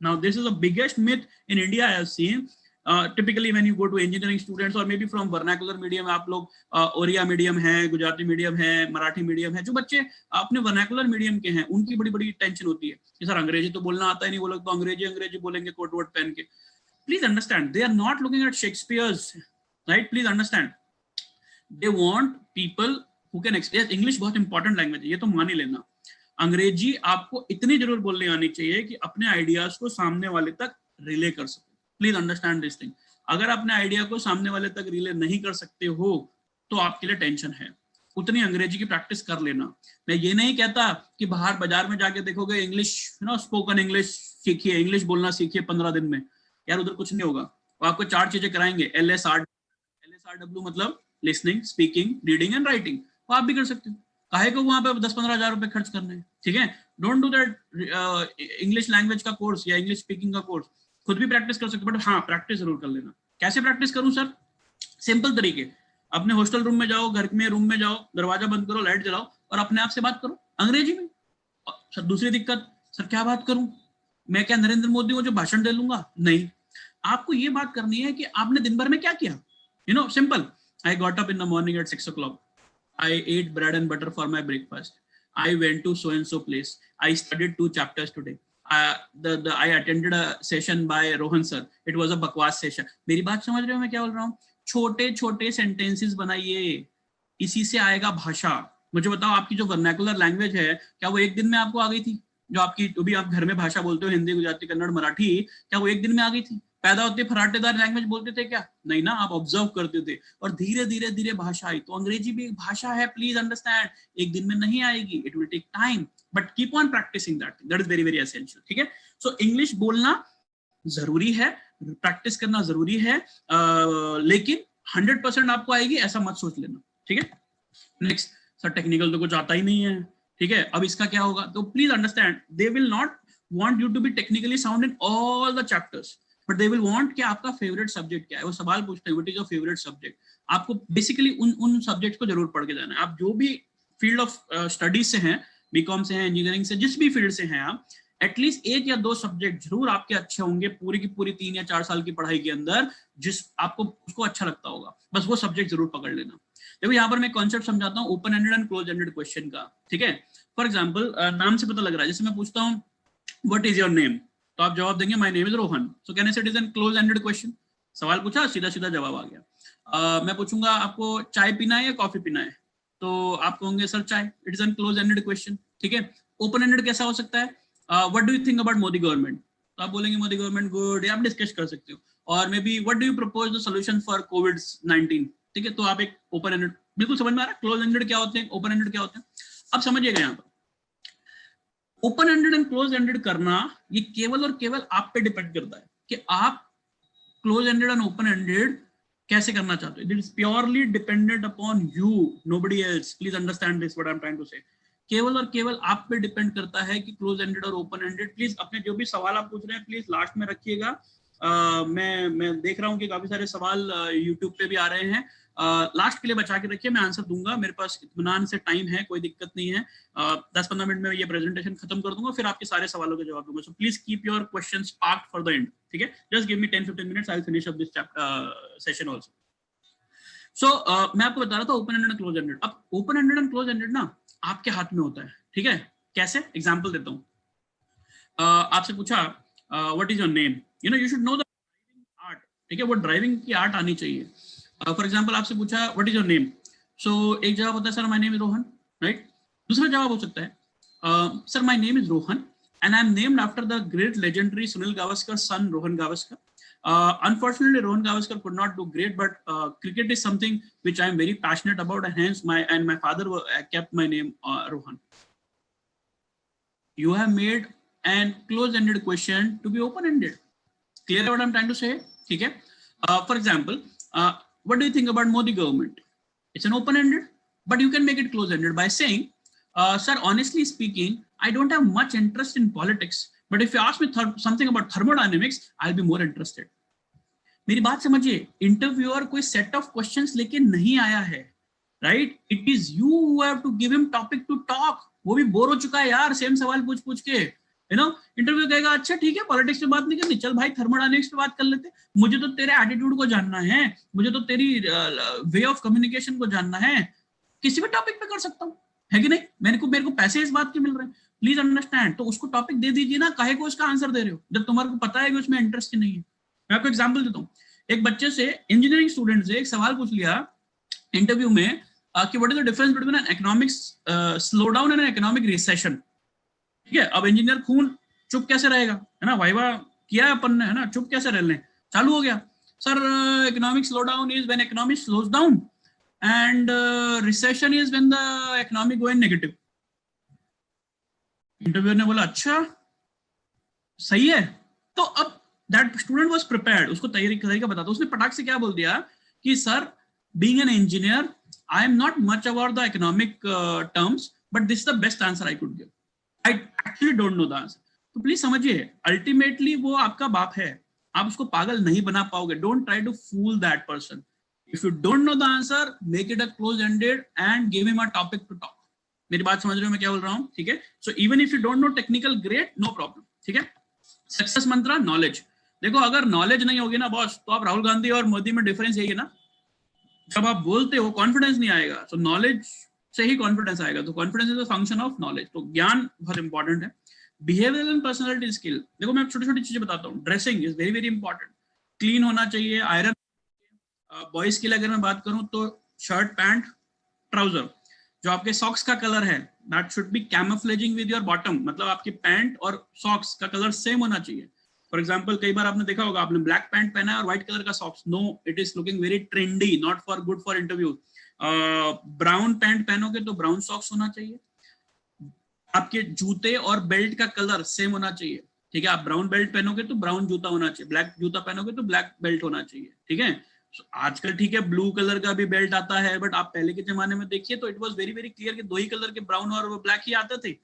now this is the biggest myth in India I have seen. typically when you go to engineering students or maybe from vernacular medium, आप लोग ओरिया मीडियम है, गुजराती मीडियम है, मराठी मीडियम है, जो बच्चे अपने वर्नाकुलर मीडियम के हैं उनकी बड़ी बड़ी टेंशन होती है कि सर अंग्रेजी तो बोलना आता ही नहीं, वो लोग तो अंग्रेजी बोलेंगे कोट वोट पहन के. Please understand, they are not looking at Shakespeare's, right? Please understand, they want people who can express. English बहुत important language है, ये तो मान ही लेना. अंग्रेजी आपको इतनी जरूर बोलनी आनी चाहिए कि अपने आइडियाज को सामने वाले तक रिले कर सको. Please understand this thing. अगर अपने आइडिया को सामने वाले तक रिले नहीं कर सकते हो तो आपके लिए टेंशन है. उतनी अंग्रेजी की प्रैक्टिस कर लेना. मैं ये नहीं कहता कि बाहर बाजार में जाके देखोगे इंग्लिश, स्पोकन इंग्लिश सीखिए, इंग्लिश बोलना सीखिए 15 दिन में. यार उधर कुछ नहीं होगा. वो आपको 4 चीजें कराएंगे. LSRW मतलब listening, speaking, reading and writing. वो आप भी कर सकते हो. काहे को वहां पे 10-15 हजार रुपए खर्च करने हैं. ठीक है, don't do that English language का कोर्स या इंग्लिश स्पीकिंग का कोर्स. खुद भी प्रैक्टिस कर सकते हो, बट हाँ प्रैक्टिस जरूर कर लेना. कैसे प्रैक्टिस करूं सर? सिंपल तरीके. अपने हॉस्टल रूम में जाओ, घर में रूम में जाओ, दरवाजा बंद करो, लाइट जलाओ और अपने आप से बात करो अंग्रेजी में. सर दूसरी दिक्कत, सर क्या बात करूं? मैं क्या नरेंद्र मोदी को जो भाषण दे लूंगा? नहीं, आपको ये बात करनी है कि आपने दिन भर में क्या किया. Simple. I got up in the morning at 6 o'clock. I ate bread and butter for my breakfast. I went to so and so place. I studied 2 chapters today. I attended a session by Rohan sir. It was a bakwas session. मेरी बात समझ रहे हो मैं क्या बोल रहा हूँ? छोटे छोटे सेंटेंसेस बनाइए, इसी से आएगा भाषा. मुझे बताओ, आपकी जो वर्नाकुलर लैंग्वेज है क्या वो एक दिन में आपको आ गई थी? जो आपकी अभी आप घर में भाषा बोलते हो, हिंदी, गुजराती, कन्नड़, मराठी, क्या वो एक दिन में आ गई थी? पैदा होते फराटेदार लैंग्वेज बोलते थे क्या? नहीं ना, आप ऑब्जर्व करते थे और धीरे धीरे धीरे भाषा आई. तो अंग्रेजी भी एक भाषा है. प्लीज अंडरस्टैंड, एक दिन में नहीं आएगी. It will take time, but keep on practising that is very very essential. ठीक है, सो इंग्लिश बोलना जरूरी है, प्रैक्टिस करना जरूरी है, लेकिन 100% आपको आएगी ऐसा मत सोच लेना. ठीक है, नेक्स्ट. सर टेक्निकल तो कुछ आता ही नहीं है. ठीक है, अब इसका क्या होगा? तो please understand, they will not want you to be technically sound in all the chapters, but they will want कि आपका फेवरेट सब्जेक्ट क्या है. वो सवाल पूछते हैं, what is your favourite subject. आपको बेसिकली उन सब्जेक्ट को जरूर पढ़ के जाना है. आप जो भी फील्ड ऑफ स्टडीज से हैं, बीकॉम से हैं, इंजीनियरिंग से, जिस भी फील्ड से हैं आप, एटलीस्ट 1 या 2 सब्जेक्ट जरूर आपके अच्छे होंगे पूरी की पूरी 3 या 4 साल की पढ़ाई के अंदर, जिस आपको उसको अच्छा लगता होगा. बस वो सब्जेक्ट जरूर पकड़ लेना. देखो यहाँ पर मैं कॉन्सेप्ट समझाता हूँ open ended and close ended question का. ठीक है, फॉर एग्जाम्पल नाम से पता लग रहा है. जैसे मैं पूछता हूँ व्हाट इज योर नेम, तो आप जवाब देंगे my name is Rohan. So can I say it is an close ended question. सवाल पूछा, सीधा सीधा जवाब आ गया. मैं पूछूंगा आपको चाय पीना है या कॉफी पीना है, तो आप कहोगे सर चाय. It is an close ended question. ठीक है, ओपन एंडेड कैसा हो सकता है? What do you think about Modi government, तो आप बोलेंगे मोदी गवर्नमेंट गुड, आप डिस्कस कर सकते हो. और maybe what do you propose the solution for कोविड-19. ठीक है, तो आप एक ओपन एंडेड. बिल्कुल समझ में आ रहा है क्लोज एंडेड क्या होते हैं, ओपन एंडेड क्या होते हैं. अब समझिएगा यहाँ पर open ended and close ended करना ये केवल और केवल आप पे डिपेंड करता है कि आप close ended and open ended कैसे करना चाहते हो. It is purely dependent upon you, nobody else. Please understand this what I am trying to say. केवल और केवल आप पे डिपेंड करता है कि क्लोज एंडेड और ओपन एंडेड. प्लीज अपने जो भी सवाल आप पूछ रहे हैं प्लीज लास्ट में रखिएगा. मैं देख रहा हूँ कि काफी सारे सवाल यूट्यूब पे भी आ रहे हैं. लास्ट के लिए बचा के रखिए, मैं आंसर दूंगा. मेरे पास इत्मीनान से टाइम है, कोई दिक्कत नहीं है. 10-15 मिनट में ये प्रेजेंटेशन खत्म कर दूंगा, फिर आपके सारे सवालों के जवाब दूंगा. So please keep your questions parked for the end. ठीक है, just give me 10-15 minutes, I will finish up this session also. So मैं आपको बता रहा था open ended and close ended. अब open ended and close ended ना आपके हाथ में होता है. ठीक है, कैसे? एग्जाम्पल देता हूँ. आपसे पूछा what is your name, you should know the driving art. ठीक है, वो ड्राइविंग की आर्ट आनी चाहिए. फॉर एग्जाम्पल आपसे पूछा what is your name, so एक जवाब होता है sir my name is Rohan, right. दूसरा जवाब हो सकता है sir my name is Rohan and I am named after the great legendary Sunil Gavaskar son Rohan Gavaskar. Unfortunately, Rohan Gavaskar could not do great, but cricket is something which I am very passionate about, and hence my father kept my name Rohan. You have made an close-ended question to be open-ended. Clear what I'm trying to say? ठीक है. For example, what do you think about Modi government? It's an open-ended, but you can make it close-ended by saying, sir, honestly speaking, I don't have much interest in politics, but if you ask me something about thermodynamics, I'll be more interested. मेरी बात समझिए, interviewer कोई set of questions लेके नहीं आया है, right. It is you who have to give him topic to talk. वो भी बोर हो चुका है यार सेम सवाल पूछ पूछ के. You know. इंटरव्यू कहेगा अच्छा ठीक है पॉलिटिक्स पे बात नहीं करनी, चल भाई थर्मोडायनेमिक्स पे बात कर लेते, मुझे तो तेरे एटीट्यूड को जानना है, मुझे तो तेरी वे ऑफ कम्युनिकेशन को जानना है, किसी भी टॉपिक पे कर सकता हूँ, है कि नहीं? मेरे को पैसे इस बात के मिल रहे हैं, प्लीज अंडरस्टैंड। तो उसको टॉपिक दे दीजिए ना, काहे को उसका आंसर दे रहे हो जब तुम्हारे को पता है कि उसमें इंटरेस्ट ही नहीं है। मैं आपको एग्जांपल देता हूँ, एक बच्चे से, इंजीनियरिंग स्टूडेंट से एक सवाल पूछ लिया इंटरव्यू में कि what is the difference between N economics slow down and an economic recession. ठीक है, अब इंजीनियर खून चुप कैसे रहेगा, है ना, वाइवा किया है अपन ने, है ना, चुप कैसे रह लें, चालू हो गया, sir economic slow down is when economy slows down and recession is when the economy going negative. Interviewer ने बोला अच्छा सही है। तो अब दैट स्टूडेंट वाज प्रिपेयर्ड, उसको तरीका बताता, उसने पटाख से क्या बोल दिया कि sir being an engineer I am not much about the economic terms but this is the best answer I could give, I actually don't know the answer. तो प्लीज समझिए, अल्टीमेटली वो आपका बाप है, आप उसको पागल नहीं बना पाओगे। Don't try to fool that person. If you don't know the answer, make it a close ended and give him a topic to talk. मेरी बात समझ रहे हो मैं क्या बोल रहा हूँ? ठीक है, so even if you don't know technical great, no problem. ठीक है, सक्सेस मंत्र नॉलेज। देखो अगर नॉलेज नहीं होगी ना बॉस, तो आप राहुल गांधी और मोदी में डिफरेंस यही है ना, जब आप बोलते हो कॉन्फिडेंस नहीं आएगा, तो नॉलेज से ही कॉन्फिडेंस आएगा। तो confidence is a function of knowledge. तो ज्ञान बहुत इंपॉर्टेंट है। बिहेवियरल एंड पर्सनालिटी स्किल, देखो मैं छोटी छोटी चीजें बताता हूँ। Dressing is very very important, clean होना चाहिए, आयरन। बॉयज के लिए अगर मैं बात करूं तो शर्ट पैंट ट्राउजर, जो आपके सॉक्स का कलर है that should be camouflaging with your bottom, मतलब आपकी पैंट और सॉक्स का कलर सेम होना चाहिए। फॉर एग्जांपल कई बार आपने देखा होगा, आपने ब्लैक पैंट पहना है और व्हाइट कलर का socks, no it is looking very trendy, not for good for interview. Brown pant पहनोगे तो ब्राउन सॉक्स होना चाहिए। आपके जूते और बेल्ट का कलर सेम होना चाहिए। ठीक है, आप ब्राउन बेल्ट पहनोगे तो ब्राउन जूता होना चाहिए, ब्लैक जूता पहनोगे तो ब्लैक बेल्ट होना चाहिए। ठीक है, आजकल ठीक है ब्लू कलर का भी बेल्ट आता है, बट आप पहले के जमाने में देखिए तो it was very very clear कि दो ही कलर के, ब्राउन और ब्लैक ही आते थे,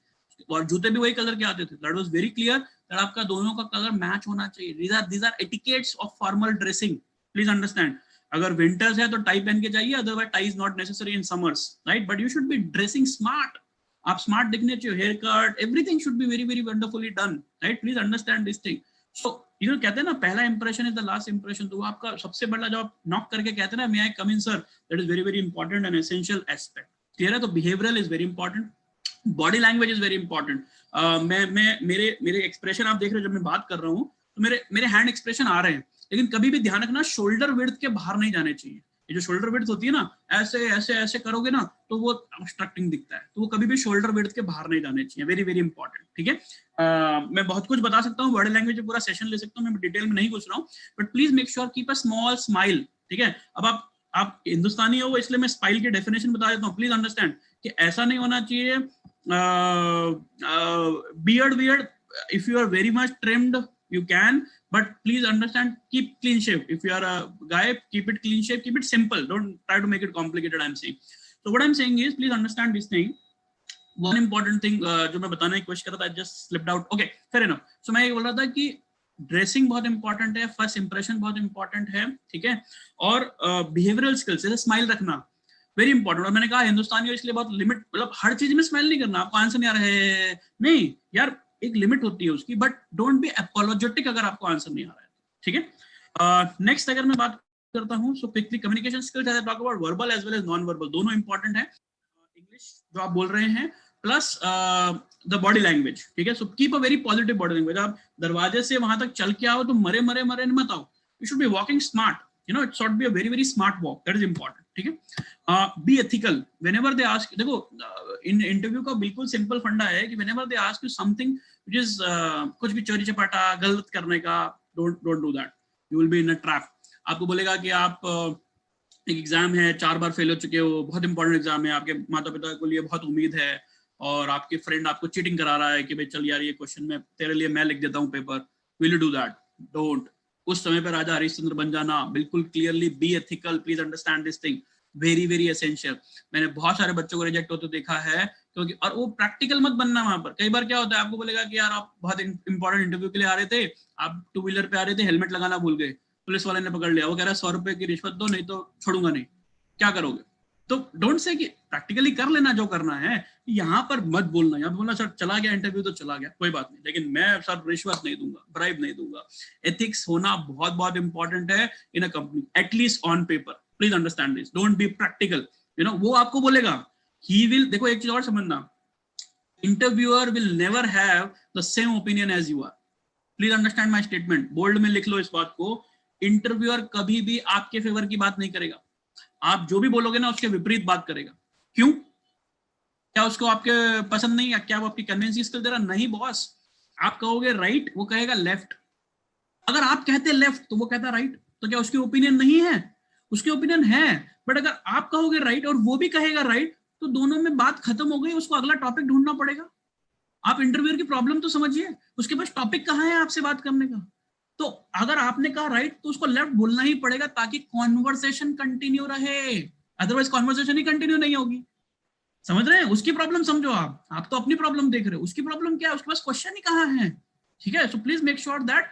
और जूते भी वही कलर के आते थे। That was very clear that आपका दोनों का कलर मैच होना चाहिए। These are etiquettes of formal dressing, please understand. अगर विंटर्स है तो टाई पहन के जाइए, otherwise tie is not necessary in summers, right, but you should be dressing smart. आप स्मार्ट दिखने चाहिए, hair cut everything should be very very wonderfully done, right, please understand this thing. So you कहते हैं ना पहला impression is the last impression, तो वो आपका सबसे बड़ा, जो आप नॉक करके कहते हैं ना, may I come in sir, that is very very important and essential aspect. Clear है? तो behavioural is very important, body language is very important. मैं मेरे एक्सप्रेशन आप देख रहे हो जब मैं बात कर रहा हूँ, तो मेरे हैंड एक्सप्रेशन आ रहे हैं, लेकिन कभी भी ध्यान रखना शोल्डर विड्थ के बाहर नहीं जाने चाहिए। ये जो शोल्डर विड्थ होती है ना, ऐसे ऐसे ऐसे करोगे ना तो वो ऑब्स्ट्रक्टिंग दिखता है, तो वो कभी भी शोल्डर विड्थ के बाहर नहीं जाने चाहिए। Very very important. ठीक है, मैं बहुत कुछ बता सकता हूँ, बॉडी लैंग्वेज में पूरा सेशन ले सकता हूँ, मैं डिटेल में नहीं पूछ रहा हूँ, but please make sure keep a small smile. ठीक है, अब आप हिंदुस्तानी हो इसलिए मैं स्माइल की डेफिनेशन बता देता हूँ, प्लीज अंडरस्टैंड कि ऐसा नहीं होना चाहिए beard. If you are very much trimmed, you can, but please understand, keep clean shape. If you are a guy, keep it clean shape, keep it simple, don't try to make it complicated, I'm saying. So what I'm saying is, please understand this thing. One important thing जो मैं बताने की कोशिश कर रहा था, just slipped out. Okay, fair enough. So मैं ये बोल रहा था कि ड्रेसिंग बहुत इंपॉर्टेंट है, फर्स्ट इंप्रेशन बहुत इंपॉर्टेंट है, ठीक है, और बिहेवियरल स्किल्स, जैसे स्माइल रखना वेरी इंपॉर्टेंट। और मैंने कहा हिंदुस्तानी हो इसलिए बहुत लिमिट, मतलब हर चीज में स्माइल नहीं करना। आपको आंसर नहीं आ रहा है, नहीं यार, एक लिमिट होती है उसकी, बट डोंट बी एपोलोजेटिक अगर आपको आंसर नहीं आ रहा है। ठीक है, नेक्स्ट अगर मैं बात करता हूं, so quickly communication skills, as I talk about verbal as well as non verbal, दोनों इंपॉर्टेंट है। इंग्लिश जो आप बोल रहे हैं प्लस द बॉडी लैंग्वेज। ठीक है, so keep a very positive body language. आप दरवाजे से वहां तक चल के आओ तो मरे मरे मरे मत आओ, you should be walking smart, you know, it should be a very very smart walk, that is important. ठीक है, be ethical whenever they ask। देखो इन इंटरव्यू का बिल्कुल सिंपल फंडा है कि whenever they ask you something which is कुछ भी चोरी चपाटा गलत करने का, don't do that, you will be in a trap। आपको बोलेगा कि आप एक एग्जाम है, 4 बार फेल हो चुके हो, बहुत इंपॉर्टेंट एग्जाम है, आपके माता पिता को लिए बहुत उम्मीद है, और आपके फ्रेंड आपको चीटिंग करा रहा है कि भाई चल यार ये क्वेश्चन में तेरे लिए मैं लिख देता हूँ paper, will you do that? Don't. उस समय पे राजा हरिश्चंद्र बन जाना, बिल्कुल clearly be ethical, please understand this thing, very very essential. मैंने बहुत सारे बच्चों को रिजेक्ट होते देखा है, क्योंकि, और वो प्रैक्टिकल मत बनना वहां पर। कई बार क्या होता है, आपको बोलेगा कि यार आप बहुत इंपॉर्टेंट इंटरव्यू के लिए आ रहे थे, आप 2 व्हीलर पे आ रहे थे, हेलमेट लगाना भूल गए, पुलिस वाले ने पकड़ लिया, वो कह रहा है 100 रुपए की रिश्वत दो नहीं तो छोड़ूंगा नहीं, क्या करोगे? तो डोंट से कि प्रैक्टिकली कर लेना जो करना है, यहाँ पर मत बोलना, यहाँ बोलना सर चला गया इंटरव्यू तो चला गया, कोई बात नहीं, लेकिन मैं सर रिश्वत नहीं दूंगा, ब्राइब नहीं दूंगा। एथिक्स होना बहुत बहुत इंपॉर्टेंट है in a company, at least on paper. Please understand this, don't be practical. You know, वो आपको बोलेगा, ही विल, देखो एक चीज और समझना, interviewer will never have the same opinion as you are. Please understand my statement, bold में लिख लो इस बात को। इंटरव्यूअर कभी भी आपके फेवर की बात नहीं करेगा, आप जो भी बोलोगे ना उसके विपरीत बात करेगा। क्यों? क्या उसको आपके पसंद नहीं है? क्या वो आपकी कन्विंसिंग स्किल दे रहा? नहीं बॉस, आप कहोगे राइट, वो कहेगा लेफ्ट। अगर आप कहते लेफ्ट तो वो कहता राइट, तो क्या उसकी ओपिनियन नहीं है? उसकी ओपिनियन है, बट अगर आप कहोगे राइट और वो भी कहेगा राइट, तो दोनों में बात खत्म हो गई, उसको अगला टॉपिक ढूंढना पड़ेगा। आप इंटरव्यूअर की प्रॉब्लम तो समझिए, उसके पास टॉपिक कहाँ है आपसे बात करने का। तो अगर आपने कहा राइट तो उसको लेफ्ट बोलना ही पड़ेगा ताकि कॉन्वर्सेशन कंटिन्यू रहे, अदरवाइज कॉन्वर्सेशन ही कंटिन्यू नहीं होगी। समझ रहे हैं? उसकी प्रॉब्लम समझो, आप तो अपनी प्रॉब्लम देख रहे हो, उसकी प्रॉब्लम क्या है, उसके पास क्वेश्चन ही कहाँ है। ठीक है, so please make sure that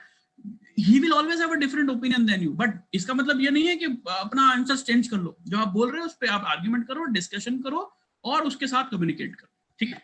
he will always have a different opinion then you, but इसका मतलब ये नहीं है कि अपना आंसर चेंज कर लो। जो आप बोल रहे हो उस पर आप आर्ग्यूमेंट करो, डिस्कशन करो और उसके साथ कम्युनिकेट करो। ठीक है,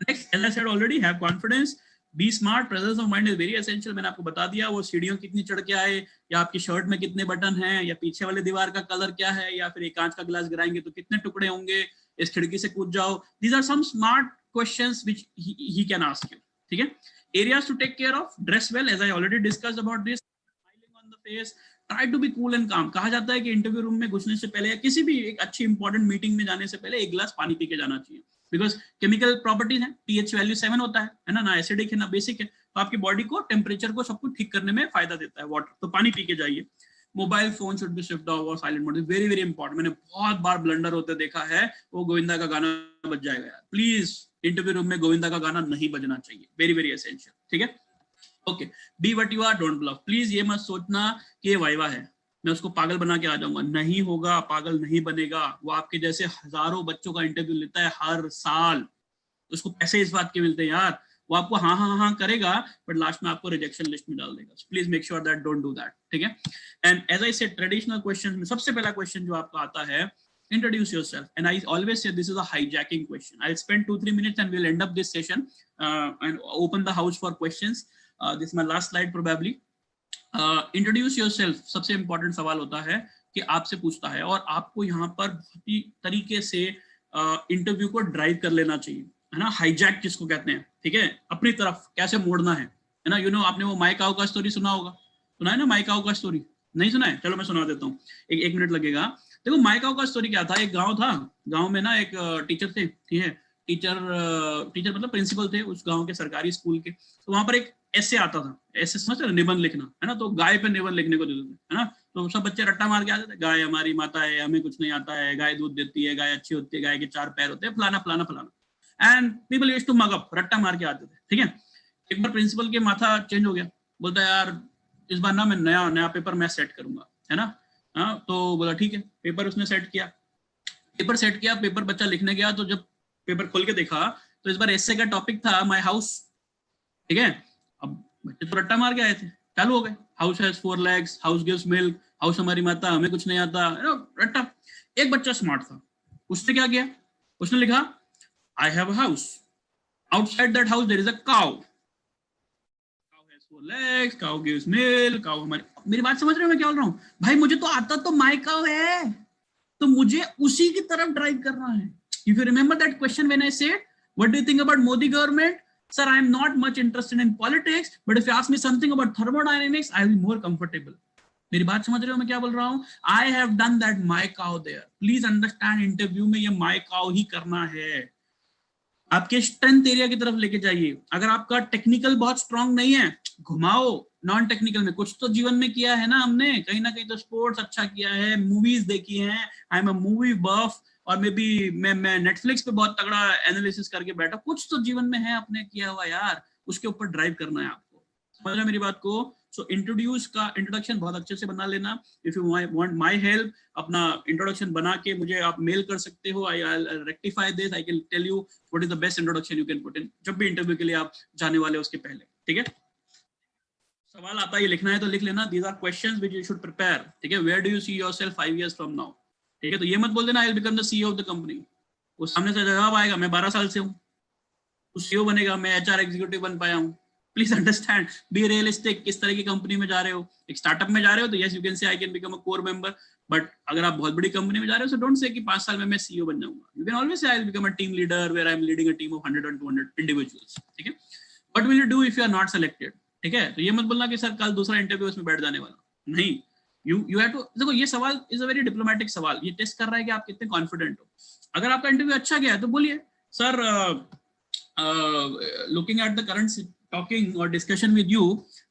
next, as I said already, have confidence, be smart, presence of mind is very essential. मैंने आपको बता दिया, वो सीढ़ियों कितनी चढ़ के आए, या आपकी शर्ट में कितने बटन हैं, या पीछे वाले दीवार का कलर क्या है, या फिर एक कांच का गिलास गिराएंगे तो कितने टुकड़े होंगे, इस खिड़की से कूद जाओ। These are some smart questions which he can ask you. ठीक है, areas to take care of, dress well, as I already discussed about this, smiling on the face, try to be cool and calm. कहा जाता है कि interview room में घुसने से पहले या किसी भी एक अच्छी इंपॉर्टेंट मीटिंग में जाने से पहले एक गिलास पानी पी के जाना चाहिए, बिकॉज केमिकल प्रॉपर्टीज है, पीएच वैल्यू 7 होता है ना एसिडिक है ना बेसिक है, तो आपकी बॉडी को टेम्परेचर को सब कुछ ठीक करने में फायदा देता है वाटर, तो पानी पी के जाइए। Mobile phone should be switched off और silent mode, very very important. मैंने बहुत बार ब्लंडर होते देखा है, वो गोविंदा का गाना बज जाएगा यार, प्लीज इंटरव्यू रूम में गोविंदा का गाना नहीं बजना चाहिए, वेरी वेरी एसेंशियल। ठीक है, okay, be what you are, don't bluff. Please ये मत सोचना कि ये वाइवा है, मैं उसको पागल बना के आ जाऊंगा, नहीं होगा, पागल नहीं बनेगा। वो आपके जैसे हजारों बच्चों का इंटरव्यू लेता है हर साल, उसको पैसे इस बात के मिलते हैं यार, वो आपको हाँ हाँ हाँ करेगा, बट लास्ट में आपको रिजेक्शन लिस्ट में डाल देगा। Please make sure that don't do that. ठीक है, and as I said, traditional question में सबसे पहला क्वेश्चन जो आपका आता है, introduce yourself, and I always say this is a hijacking question. I'll spend 2-3 minutes and we'll end up this session and open the house for questions. This is my last slide probably. Introduce yourself, सबसे important सवाल होता है कि आपसे पूछता है, और आपको यहाँ पर बहुत ही तरीके से इंटरव्यू को ड्राइव कर लेना चाहिए, है ना, हाईजैक जिसको कहते हैं। ठीक है, अपनी तरफ कैसे मोड़ना है ना। यू नो, आपने वो माई काऊ का स्टोरी सुना होगा, सुना है ना माई काऊ का स्टोरी? नहीं सुना है? चलो मैं सुना देता हूँ, एक मिनट लगेगा। देखो माई काऊ का स्टोरी क्या था, एक गांव था, गांव में ना एक टीचर थे, ठीक है, टीचर मतलब प्रिंसिपल थे उस गांव के सरकारी स्कूल के। तो वहां पर एक ऐसे आता था, ऐसे समझते हो, निबंध लिखना, है ना, तो गाय पे निबंध लिखने को देते थे, है ना। तो सब बच्चे रट्टा मार के आते थे, गाय हमारी माता है, हमें कुछ नहीं आता है, गाय दूध देती है, गाय अच्छी होती है, गाय के 4 पैर होते हैं, फलाना फलाना फलाना, and people used to mug up, रट्टा मार के आते थे। ठीक है, एक बार प्रिंसिपल के माथा चेंज हो गया, बोलता है यार इस बार ना मैं नया पेपर मैं सेट करूंगा, है ना। हाँ, तो बोला ठीक है, पेपर उसने सेट किया, पेपर बच्चा लिखने गया, तो जब पेपर खोल के देखा तो इस बार एस्से का टॉपिक था माय हाउस। ठीक है, अब बच्चे तो रट्टा मार के आए थे, चालू हो गए, house has 4 legs, house gives milk, house हमारी माता, हमें कुछ नहीं आता, रट्टा। एक बच्चा स्मार्ट था, उसने क्या किया, उसने लिखा I have a house, outside that house there is a cow, legs, cow gives milk, cow हमारी। मेरी बात समझ रहे हो मैं क्या बोल रहा हूँ भाई? मुझे तो आता तो माय काउ है, तो मुझे उसी की तरफ ड्राइव करना है। If you remember that question when I said what do you think about Modi government, sir I am not much interested in politics, but if you ask me something about thermodynamics I will be more comfortable. मेरी बात समझ रहे हो मैं क्या बोल रहा हूँ? I have done that my cow there. Please understand, interview में ये माय काउ ही करना है, आपके स्ट्रेंथ एरिया की तरफ लेके जाइए। अगर आपका टेक्निकल बहुत स्ट्रांग नहीं है, घुमाओ नॉन टेक्निकल में। कुछ तो जीवन में किया है ना हमने, कहीं ना कहीं तो स्पोर्ट्स अच्छा किया है, मूवीज देखी है, I am a movie buff, और मे बी मैं नेटफ्लिक्स पे बहुत तगड़ा एनालिसिस करके बैठा, कुछ तो जीवन में है अपने किया हुआ यार, उसके ऊपर ड्राइव करना है आपको। समझ रहे मेरी बात को? सो इंट्रोड्यूस का इंट्रोडक्शन बहुत अच्छे से बना लेना। If you want my help, अपना इंट्रोडक्शन बना के मुझे आप मेल कर सकते हो, I rectify this, I can tell you what is the best introduction you can put in, जब भी इंटरव्यू के लिए आप जाने वाले हो उसके पहले। ठीक है, सवाल आता है, ये लिखना है तो लिख लेना, these are questions which you should prepare. ठीक है, where do you see yourself 5 years from now? ठीक है, तो ये मत बोल देना I will become the CEO of the company, उस सामने से जवाब आएगा मैं 12 साल से हूँ, उस सीईओ बनेगा मैं एचआर एग्जीक्यूटिव बन पाया हूँ। प्लीज अंडरस्टैंड, बी रियलिस्टिक, किस तरह की कंपनी में जा रहे हो। एक स्टार्टअप में जा रहे हो तो yes you can say I can become a core member, but अगर आप बहुत बड़ी कंपनी में जा रहे हो सो डोंट से कि 5 साल में मैं सीईओ बन जाऊंगा। You can always say I will become a team leader where I am leading a team of 100 and 200 individuals, ठीक है। What will you do if you are not selected, ठीक है। तो ये मत बोलना कि सर कल दूसरा इंटरव्यू उसमें बैठ जाने वाला, नहीं। यू हैव टू, देखो ये सवाल इज अ वेरी डिप्लोमेटिक सवाल, ये टेस्ट कर रहा है कि आप कितने कॉन्फिडेंट हो। अगर आपका इंटरव्यू अच्छा गया है तो बोलिए sir looking at the current talking or discussion with you,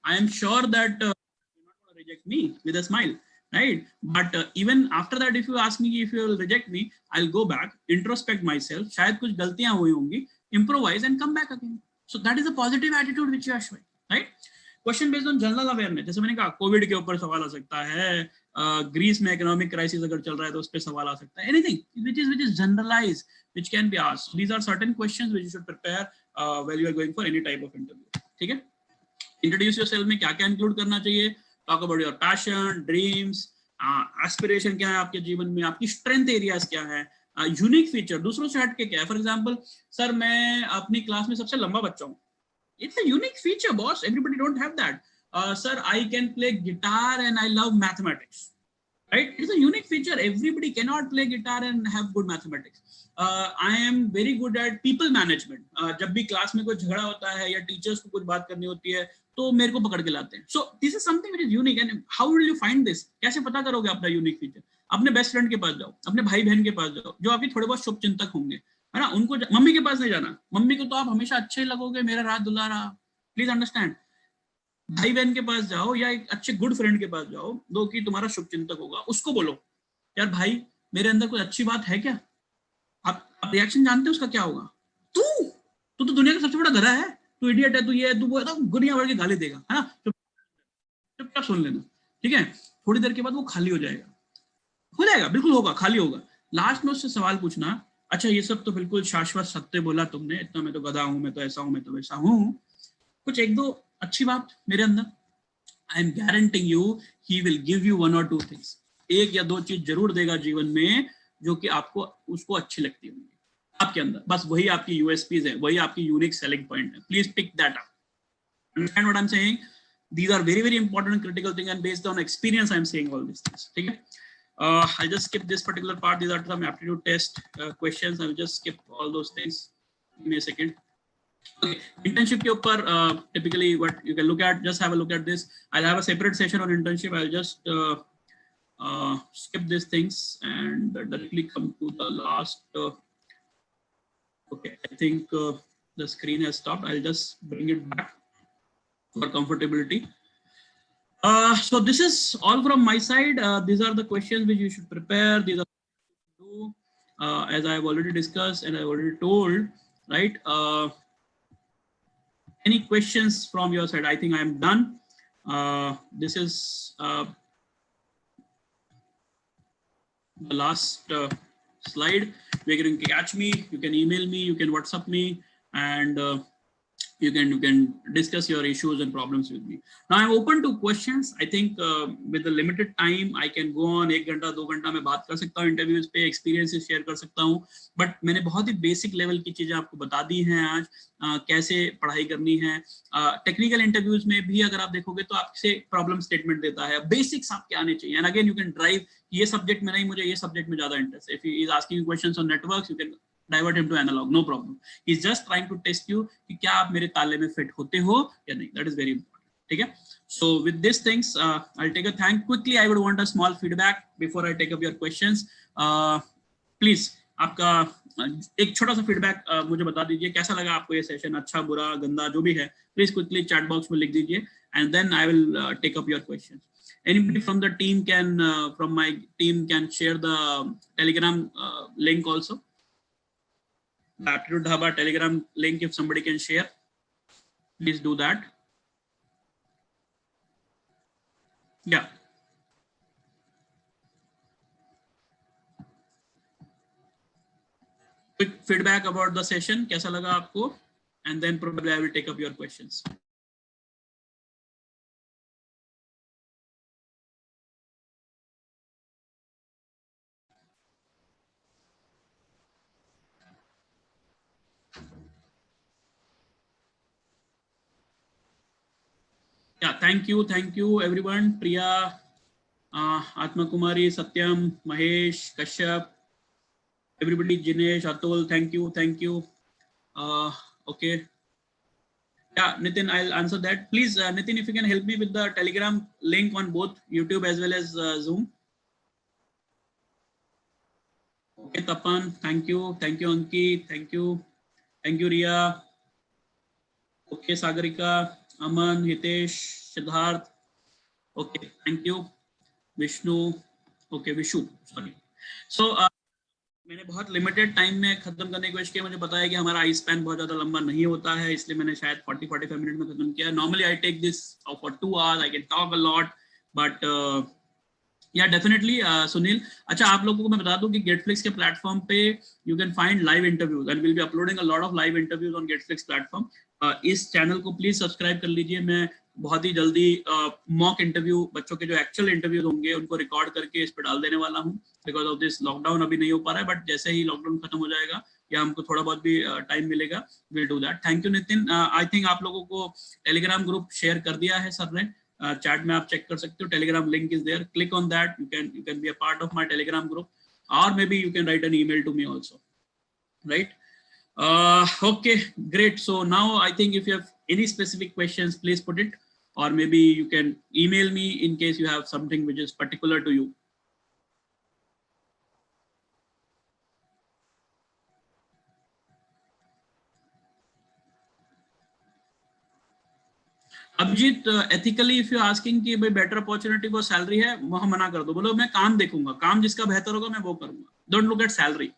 I am sure that you're not going to reject me with a smile, right? But even after that, if you ask me if you will reject me, I'll go back, introspect myself. शायद कुछ गलतियां हुई होंगी, improvise and come back again. So that is a positive attitude which you are showing, right? Question based on general awareness, जैसे मैंने कहा Covid के ऊपर सवाल आ सकता है, ग्रीस में इकोनॉमिक क्राइसिस अगर चल रहा है तो उस पर सवाल आ सकता है, anything which is generalized which can be asked. These are certain questions which you should prepare while you are going for any type of interview, ठीक है। इंट्रोड्यूस योरसेल्फ में क्या क्या इंक्लूड करना चाहिए, talk about your passion, dreams, aspiration क्या है आपके जीवन में, आपकी स्ट्रेंथ एरियाज क्या है, यूनिक फीचर दूसरों से हट के क्या है। फॉर एग्जांपल सर मैं अपनी क्लास में सबसे लंबा बच्चा हूँ, it's a unique feature boss, everybody don't have that. Sir I can play guitar and I love mathematics, right? It's a unique feature, everybody cannot play guitar and have good mathematics. I am very good at people management. जब भी class में कोई झगड़ा होता है या teachers को कुछ बात करनी होती है तो मेरे को पकड़ के लाते हैं। So this is something which is unique and how will you find this? कैसे पता करोगे अपना यूनिक फीचर? अपने बेस्ट फ्रेंड के पास जाओ, अपने भाई बहन के पास जाओ जो आपके थोड़े बहुत शुभ चिंतक होंगे, है ना। उनको मम्मी के पास नहीं जाना, मम्मी को तो आप हमेशा अच्छे लगोगे, मेरा राज दुलारा, प्लीज अंडरस्टैंड। भाई बहन के पास जाओ या एक अच्छे गुड फ्रेंड के पास जाओ जो कि तुम्हारा शुभ चिंतक होगा, उसको बोलो यार भाई मेरे अंदर कोई अच्छी बात है क्या। आप रिएक्शन जानते हो उसका क्या होगा, तू तू तो दुनिया का सबसे बड़ा गधा है, तू इडियट है, तू ये है, तू वो है, तो दुनिया भर की गाली देगा, है ना। चुपचाप सुन लेना, ठीक है। थोड़ी देर के बाद वो खाली हो जाएगा, हो जाएगा, बिल्कुल होगा, खाली होगा। लास्ट में उससे सवाल पूछना, अच्छा ये सब तो बिल्कुल शाश्वत सत्य बोला तुमने, इतना मैं तो गधा हूं, मैं तो ऐसा हूं, मैं तो वैसा हूं, कुछ एक दो अच्छी बात मेरे अंदर, I am guaranteeing you he will give you 1 or 2 things. एक या दो चीज जरूर देगा जीवन में जो कि आपको उसको अच्छी लगती होंगी आपके अंदर, बस वही आपकी यूएसपीज है, वही आपकी यूनिक सेलिंग पॉइंट है। Please pick that up, understand what I'm saying? These are very important and critical things, and based on experience I'm saying all these things, ठीक है। I'll just skip this particular part. These are some aptitude test questions. I'll just skip all those things. Give me a second. Okay. Internship के ऊपर typically what you can look at, just have a look at this. I'll have a separate session on internship. I'll just skip these things and directly come to the last. Okay, I think the screen has stopped. I'll just bring it back for comfortability. So this is all from my side. These are the questions which you should prepare. These are do, as I have already discussed and I already told, right? Any questions from your side? I think I am done. This is the last slide. Where you can catch me, you can email me, you can WhatsApp me, and you can discuss your issues and problems with me. Now I'm open to questions. I think with the limited time I can go on 1 घंटा 2 घंटा मैं बात कर सकता हूँ interviews पे, experiences share कर सकता हूँ, बट मैंने बहुत ही बेसिक लेवल की चीजें आपको बता दी हैं आज, कैसे पढ़ाई करनी है। टेक्निकल इंटरव्यूज में भी अगर आप देखोगे तो आपसे प्रॉब्लम स्टेटमेंट देता है, बेसिक्स आपके आने चाहिए, and again you can drive ये सब्जेक्ट में नहीं, मुझे ये सब्जेक्ट में ज्यादा इंटरेस्ट है। If he is asking questions on networks, you can divert him to analog, no problem. He's just trying to test you कि क्या आप मेरे ताले में फिट होते हो या नहीं, that is very important, ठीक है। So with these things, I'll take a thank quickly. I would want a small feedback before I take up your questions. Please आपका एक छोटा सा फीडबैक मुझे बता दीजिए, कैसा लगा आपको ये सेशन, अच्छा बुरा गंदा जो भी है, प्लीज क्विकली चैट बॉक्स में लिख दीजिए, and then I will take up your questions. Anybody from the team can, from my team can share the Telegram link also. The Aptitude Dhaba Telegram link, if somebody can share, please do that. Yeah. Quick feedback about the session, कैसा लगा आपको, and then probably I will take up your questions. Yeah, thank you everyone. Priya, Atma Kumari, Satyam, Mahesh, Kashyap, everybody, Jinesh, Atul, thank you. Okay. Yeah, Nitin, I'll answer that. Please, Nitin, if you can help me with the Telegram link on both YouTube as well as Zoom. Okay, Tapan, thank you, Anki, thank you, Ria. Okay, Sagarika, Aman, Hitesh, Siddharth. Okay, thank you, Vishnu. Okay, Vishu, sorry. So, मैंने बहुत limited time में खत्म करने की कोशिश की। मुझे पता है कि हमारा आई स्पैन बहुत ज्यादा लंबा नहीं होता है, इसलिए मैंने शायद 40-45 मिनट में खत्म किया। Normally I take this for 2 hours, I can talk a lot, but yeah definitely Sunil. अच्छा, आप लोगों को मैं बता दूं कि गेटफ्लिक्स के प्लेटफॉर्म पे you can find live interviews and will be uploading a lot of live interviews on Getflix platform. इस चैनल को प्लीज सब्सक्राइब कर लीजिए। मैं बहुत ही जल्दी मॉक इंटरव्यू, बच्चों के जो एक्चुअल इंटरव्यूज होंगे उनको रिकॉर्ड करके इस पर डाल देने वाला हूँ। बिकॉज ऑफ दिस लॉकडाउन अभी नहीं हो पा रहा है, बट जैसे ही लॉकडाउन खत्म हो जाएगा या हमको थोड़ा बहुत भी टाइम मिलेगा, will do that. Thank you Nitin. I think आप लोगों को टेलीग्राम ग्रुप शेयर कर दिया है सर ने। चैट में आप चेक कर सकते हो, Telegram link is there, click on that, you can be a part of my Telegram group, और maybe you can write an email to me also, right? Okay, great. So now I think if you have any specific questions, please put it, or maybe you can email me in case you have something which is particular to you. Abhijeet, ethically if you asking कि भाई better opportunity को salary है, वहां मना कर दो, बोलो मैं काम देखूंगा, काम जिसका बेहतर होगा मैं वो करूंगा, don't look at salary.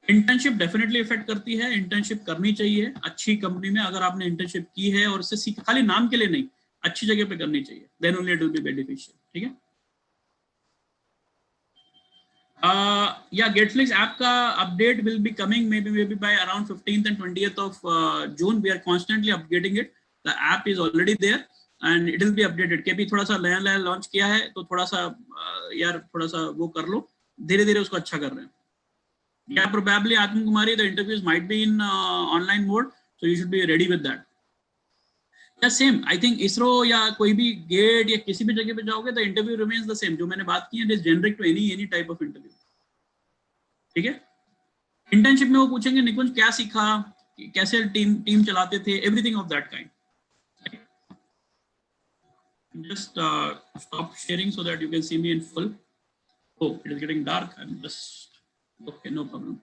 Internship definitely effect करती है, इंटर्नशिप करनी चाहिए अच्छी कंपनी में। अगर आपने इंटर्नशिप की है और उससे सीख, खाली नाम के लिए नहीं, अच्छी जगह पे करनी चाहिए, then only it will be beneficial, ठीक है? या गेटफ्लिक्स ऐप का update will be coming maybe by around 15th and 20th of June. We are constantly updating it. The app is already there and it will be updated. के भी थोड़ा सा नया नया लॉन्च किया है, तो थोड़ा सा यार थोड़ा सा वो कर लो, धीरे धीरे उसको अच्छा कर रहे हैं। Yeah, probably Atma Kumari, the interviews might be in online mode, so you should be ready with that. Yeah, same. I think ISRO या कोई भी गेट या किसी भी जगह पे जाओगे, the interview remains the same. जो मैंने बात की है, it is generic to any type of interview. ठीक है? इंटर्नशिप में वो पूछेंगे निकुंज क्या सीखा, कैसे टीम चलाते थे, everything of that kind. Just stop sharing so that you can see me in full. Oh, it is getting dark. I'm just okay, no problem.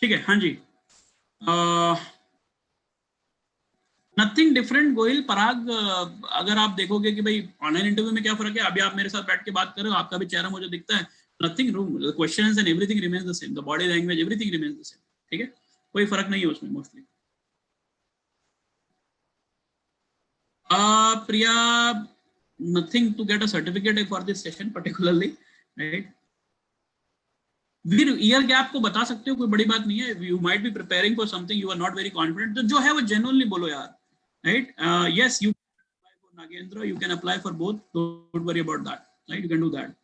ठीक है, हाँ जी। नथिंग डिफरेंट गोहिल पराग। अगर आप देखोगे कि भाई ऑनलाइन इंटरव्यू में क्या फर्क है, अभी आप मेरे साथ बैठ के बात कर रहे हो, आपका भी चेहरा मुझे दिखता है, nothing room, the questions and everything remains the same, the body language everything remains the same, ठीक है? कोई फर्क नहीं है उसमें mostly. Priya, nothing to get a certificate for this session particularly, right? Veer year gap को बता सकते हो, कोई बड़ी बात नहीं है। You might be preparing for something, you are not very confident, तो जो है वो जेन्युइनली बोलो यार, right? Yes, you Nagendra, you can apply for both, don't worry about that, right? You can do that.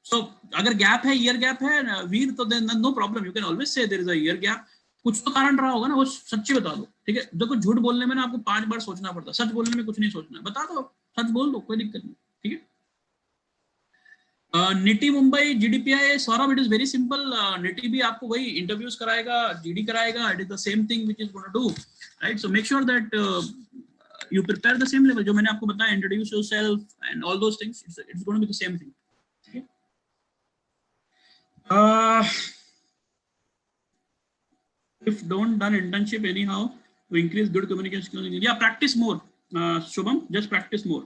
So अगर गैप है, year gap है वीर, तो then no problem, you can always say there is a year gap. कुछ तो कारण रहा होगा ना, वो सच्ची बता दो, ठीक है? देखो, झूठ बोलने में ना आपको 5 बार सोचना पड़ता, सच बोलने में कुछ नहीं सोचना है, बता दो, सच बोल दो, कोई दिक्कत नहीं, ठीक है? Nitty Mumbai GDPI, Saurabh, it is very simple. Nitty भी आपको वही इंटरव्यूज कराएगा, जीडी कराएगा, it is the same thing which is gonna do, right? So make sure that you prepare the same level जो मैंने आपको बताया, introduce yourself and all those things, it's going to be the same thing, okay? If don't done internship anyhow to increase good communication skills, yeah, practice more. Shubham, just practice more.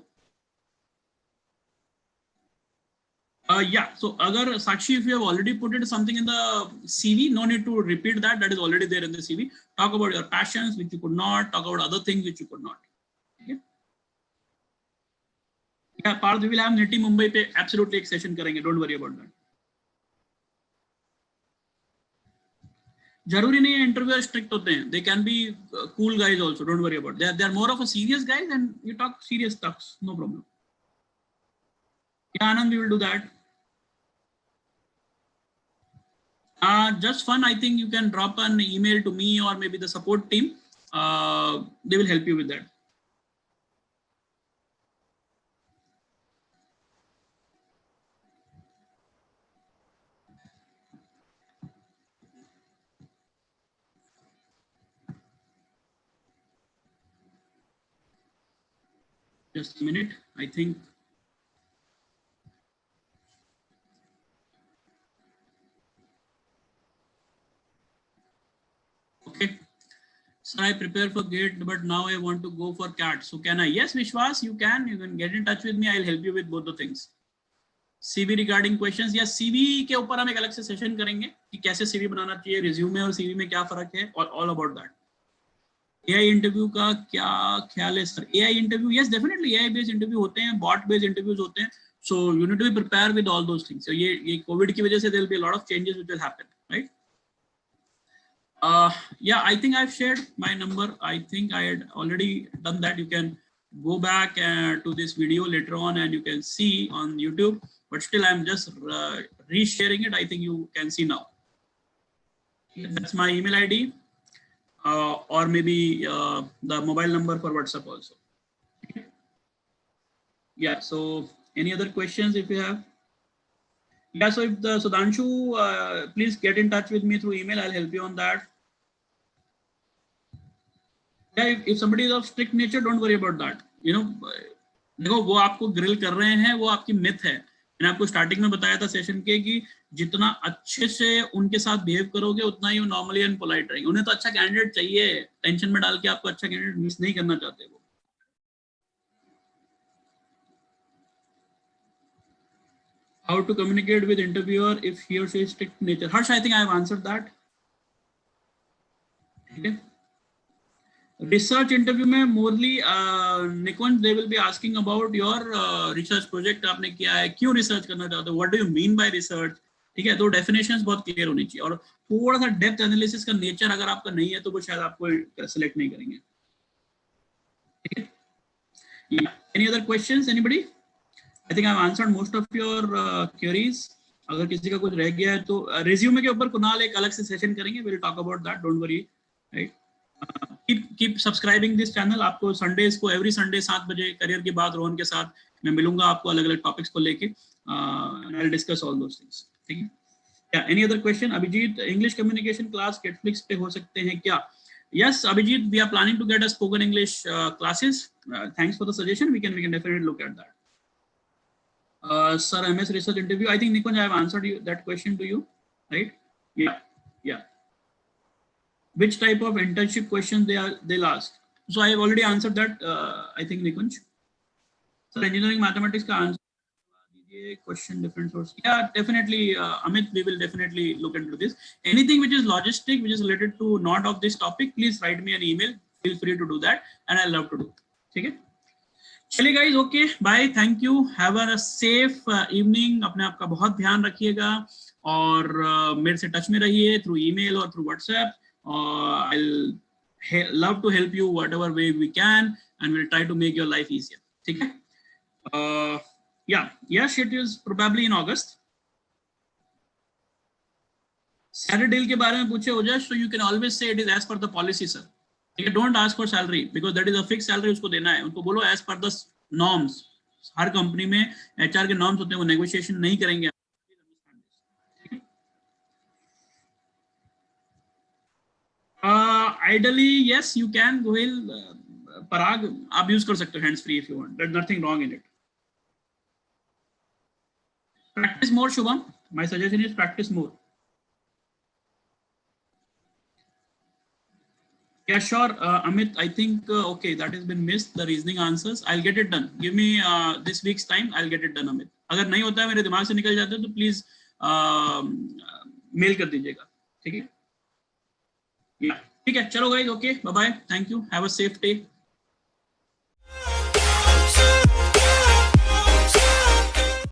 Yeah, so agar Sakshi, if you have already put it something in the CV, no need to repeat that, that is already there in the CV. Talk about your passions which you could not, talk about other things which you could not, okay? Yeah, Parth, we will have Niti Mumbai पे absolutely एक session करेंगे, don't worry about that. जरूरी नहीं है interview strict होते हैं, they can be cool guys also, don't worry about it. They are more of a serious guys and you talk serious talks, no problem. Yeah, Anand, we will do that. Just fun, I think you can drop an email to me or maybe the support team. They will help you with that. Just a minute. I think. Okay. So I prepare for GATE, but now I want to go for CAT. So can I? Yes, Vishwas, you can. You can get in touch with me. I'll help you with both the things. CV regarding questions. या CV के ऊपर हम एक अलग से session करेंगे कि कैसे CV बनाना चाहिए, रिज्यूमे और CV में क्या फर्क है, और all about that. AI interview का क्या ख्याल है sir? AI interview, yes definitely AI based interview होते हैं, bot based इंटरव्यूज होते हैं. So you need to be prepared with all those things. So ये कोविड की वजह से there will be a lot of changes which will happen, right? Yeah, I think I've shared my number. I think I had already done that. You can go back to this video later on and you can see on YouTube, but still I'm just resharing it. I think you can see now. That's my email ID or maybe the mobile number for WhatsApp also. Yeah, so any other questions if you have? Yeah, so if the Sudhanshu, please get in touch with me through email. I'll help you on that. Yeah, if somebody is of strict nature, don't worry about that. You know, देखो वो आपको grill कर रहे हैं, वो आपकी myth है. मैंने आपको स्टार्टिंग में बताया था सेशन के कि जितना अच्छे से उनके साथ बिहेव करोगे उतना ही वो नॉर्मली एंड पोलाइट रहेंगे. उन्हें तो अच्छा कैंडिडेट चाहिए, टेंशन में डाल के आपको अच्छा कैंडिडेट मिस नहीं करना चाहते वो. How to communicate with interviewer if he or she is strict nature? Harsh, I think I have answered that. Okay. Research interview में मोरली निकुंज they will be asking about your research project. आपने किया है, क्यों research करना चाहते हो, what do you mean by research? ठीक है, तो डेफिनेशंस बहुत क्लियर होनी चाहिए और थोड़ा सा डेप्थ एनालिसिस का नेचर अगर आपका नहीं है तो वो शायद आपको सिलेक्ट नहीं करेंगे. ठीक है. Any other questions, anybody? I think I've answered most of your queries. अगर किसी का कुछ रह गया है तो रिज्यूमे के ऊपर कुणाल एक अलग से सेशन करेंगे. We'll talk about that. Don't worry. Right? Keep subscribing this channel. आपको संडेज को एवरी संडे 7 बजे करियर की बात रोहन के साथ मैं मिलूंगा आपको अलग अलग टॉपिक्स को लेके. I'll discuss all those things. ठीक है. Yeah. Any other question? Abhijit, English communication class Netflix पे हो सकते हैं क्या? Yes, Abhijit, we are planning to get a spoken English classes. Thanks for the suggestion. We can definitely look at that. Sir, MS research interview. I think Nikunj, I have answered that question to you, right? Yeah. Which type of internship questions they'll ask? So I have already answered that. I think Nikunj. Sir, engineering mathematics का answer question different source. Yeah, definitely, Amit. We will definitely look into this. Anything which is logistic, which is related to not of this topic, please write me an email. Feel free to do that, and I love to do. ठीक है. चलिए guys, okay, bye, thank you, have a safe evening. अपने आप का बहुत ध्यान रखिएगा और मेरे से टच में रहिए थ्रू ईमेल और through WhatsApp. I love to help you whatever way we can and will try to make your life easier. ठीक है. Yes, it is probably in August. Salary deal के बारे में पूछे हो जाए, so you can always say it is as per the policy sir. ठीक है. Don't ask for salary because that is a fix salary, उसको देना है. उनको बोलो एज पर द नॉर्म्स. हर कंपनी में एचआर के नॉर्म्स होते हैं, वो नेगोशिएशन नहीं करेंगे. Ideally yes you can. Gohil, Parag, आप यूज कर सकते हो hands free if you want. There nothing wrong in it. Practice more Shubham. My suggestion is practice more. Yeah, sure, Amit. I think okay, that has been missed. The reasoning answers. I'll get it done. Give me this week's time. I'll get it done, Amit. अगर नहीं होता है, मेरे दिमाग से निकल जाते हैं तो प्लीज मेल कर दीजिएगा. ठीक है. ठीक है. चलो guys, okay, bye bye. Thank you. Have a safe day.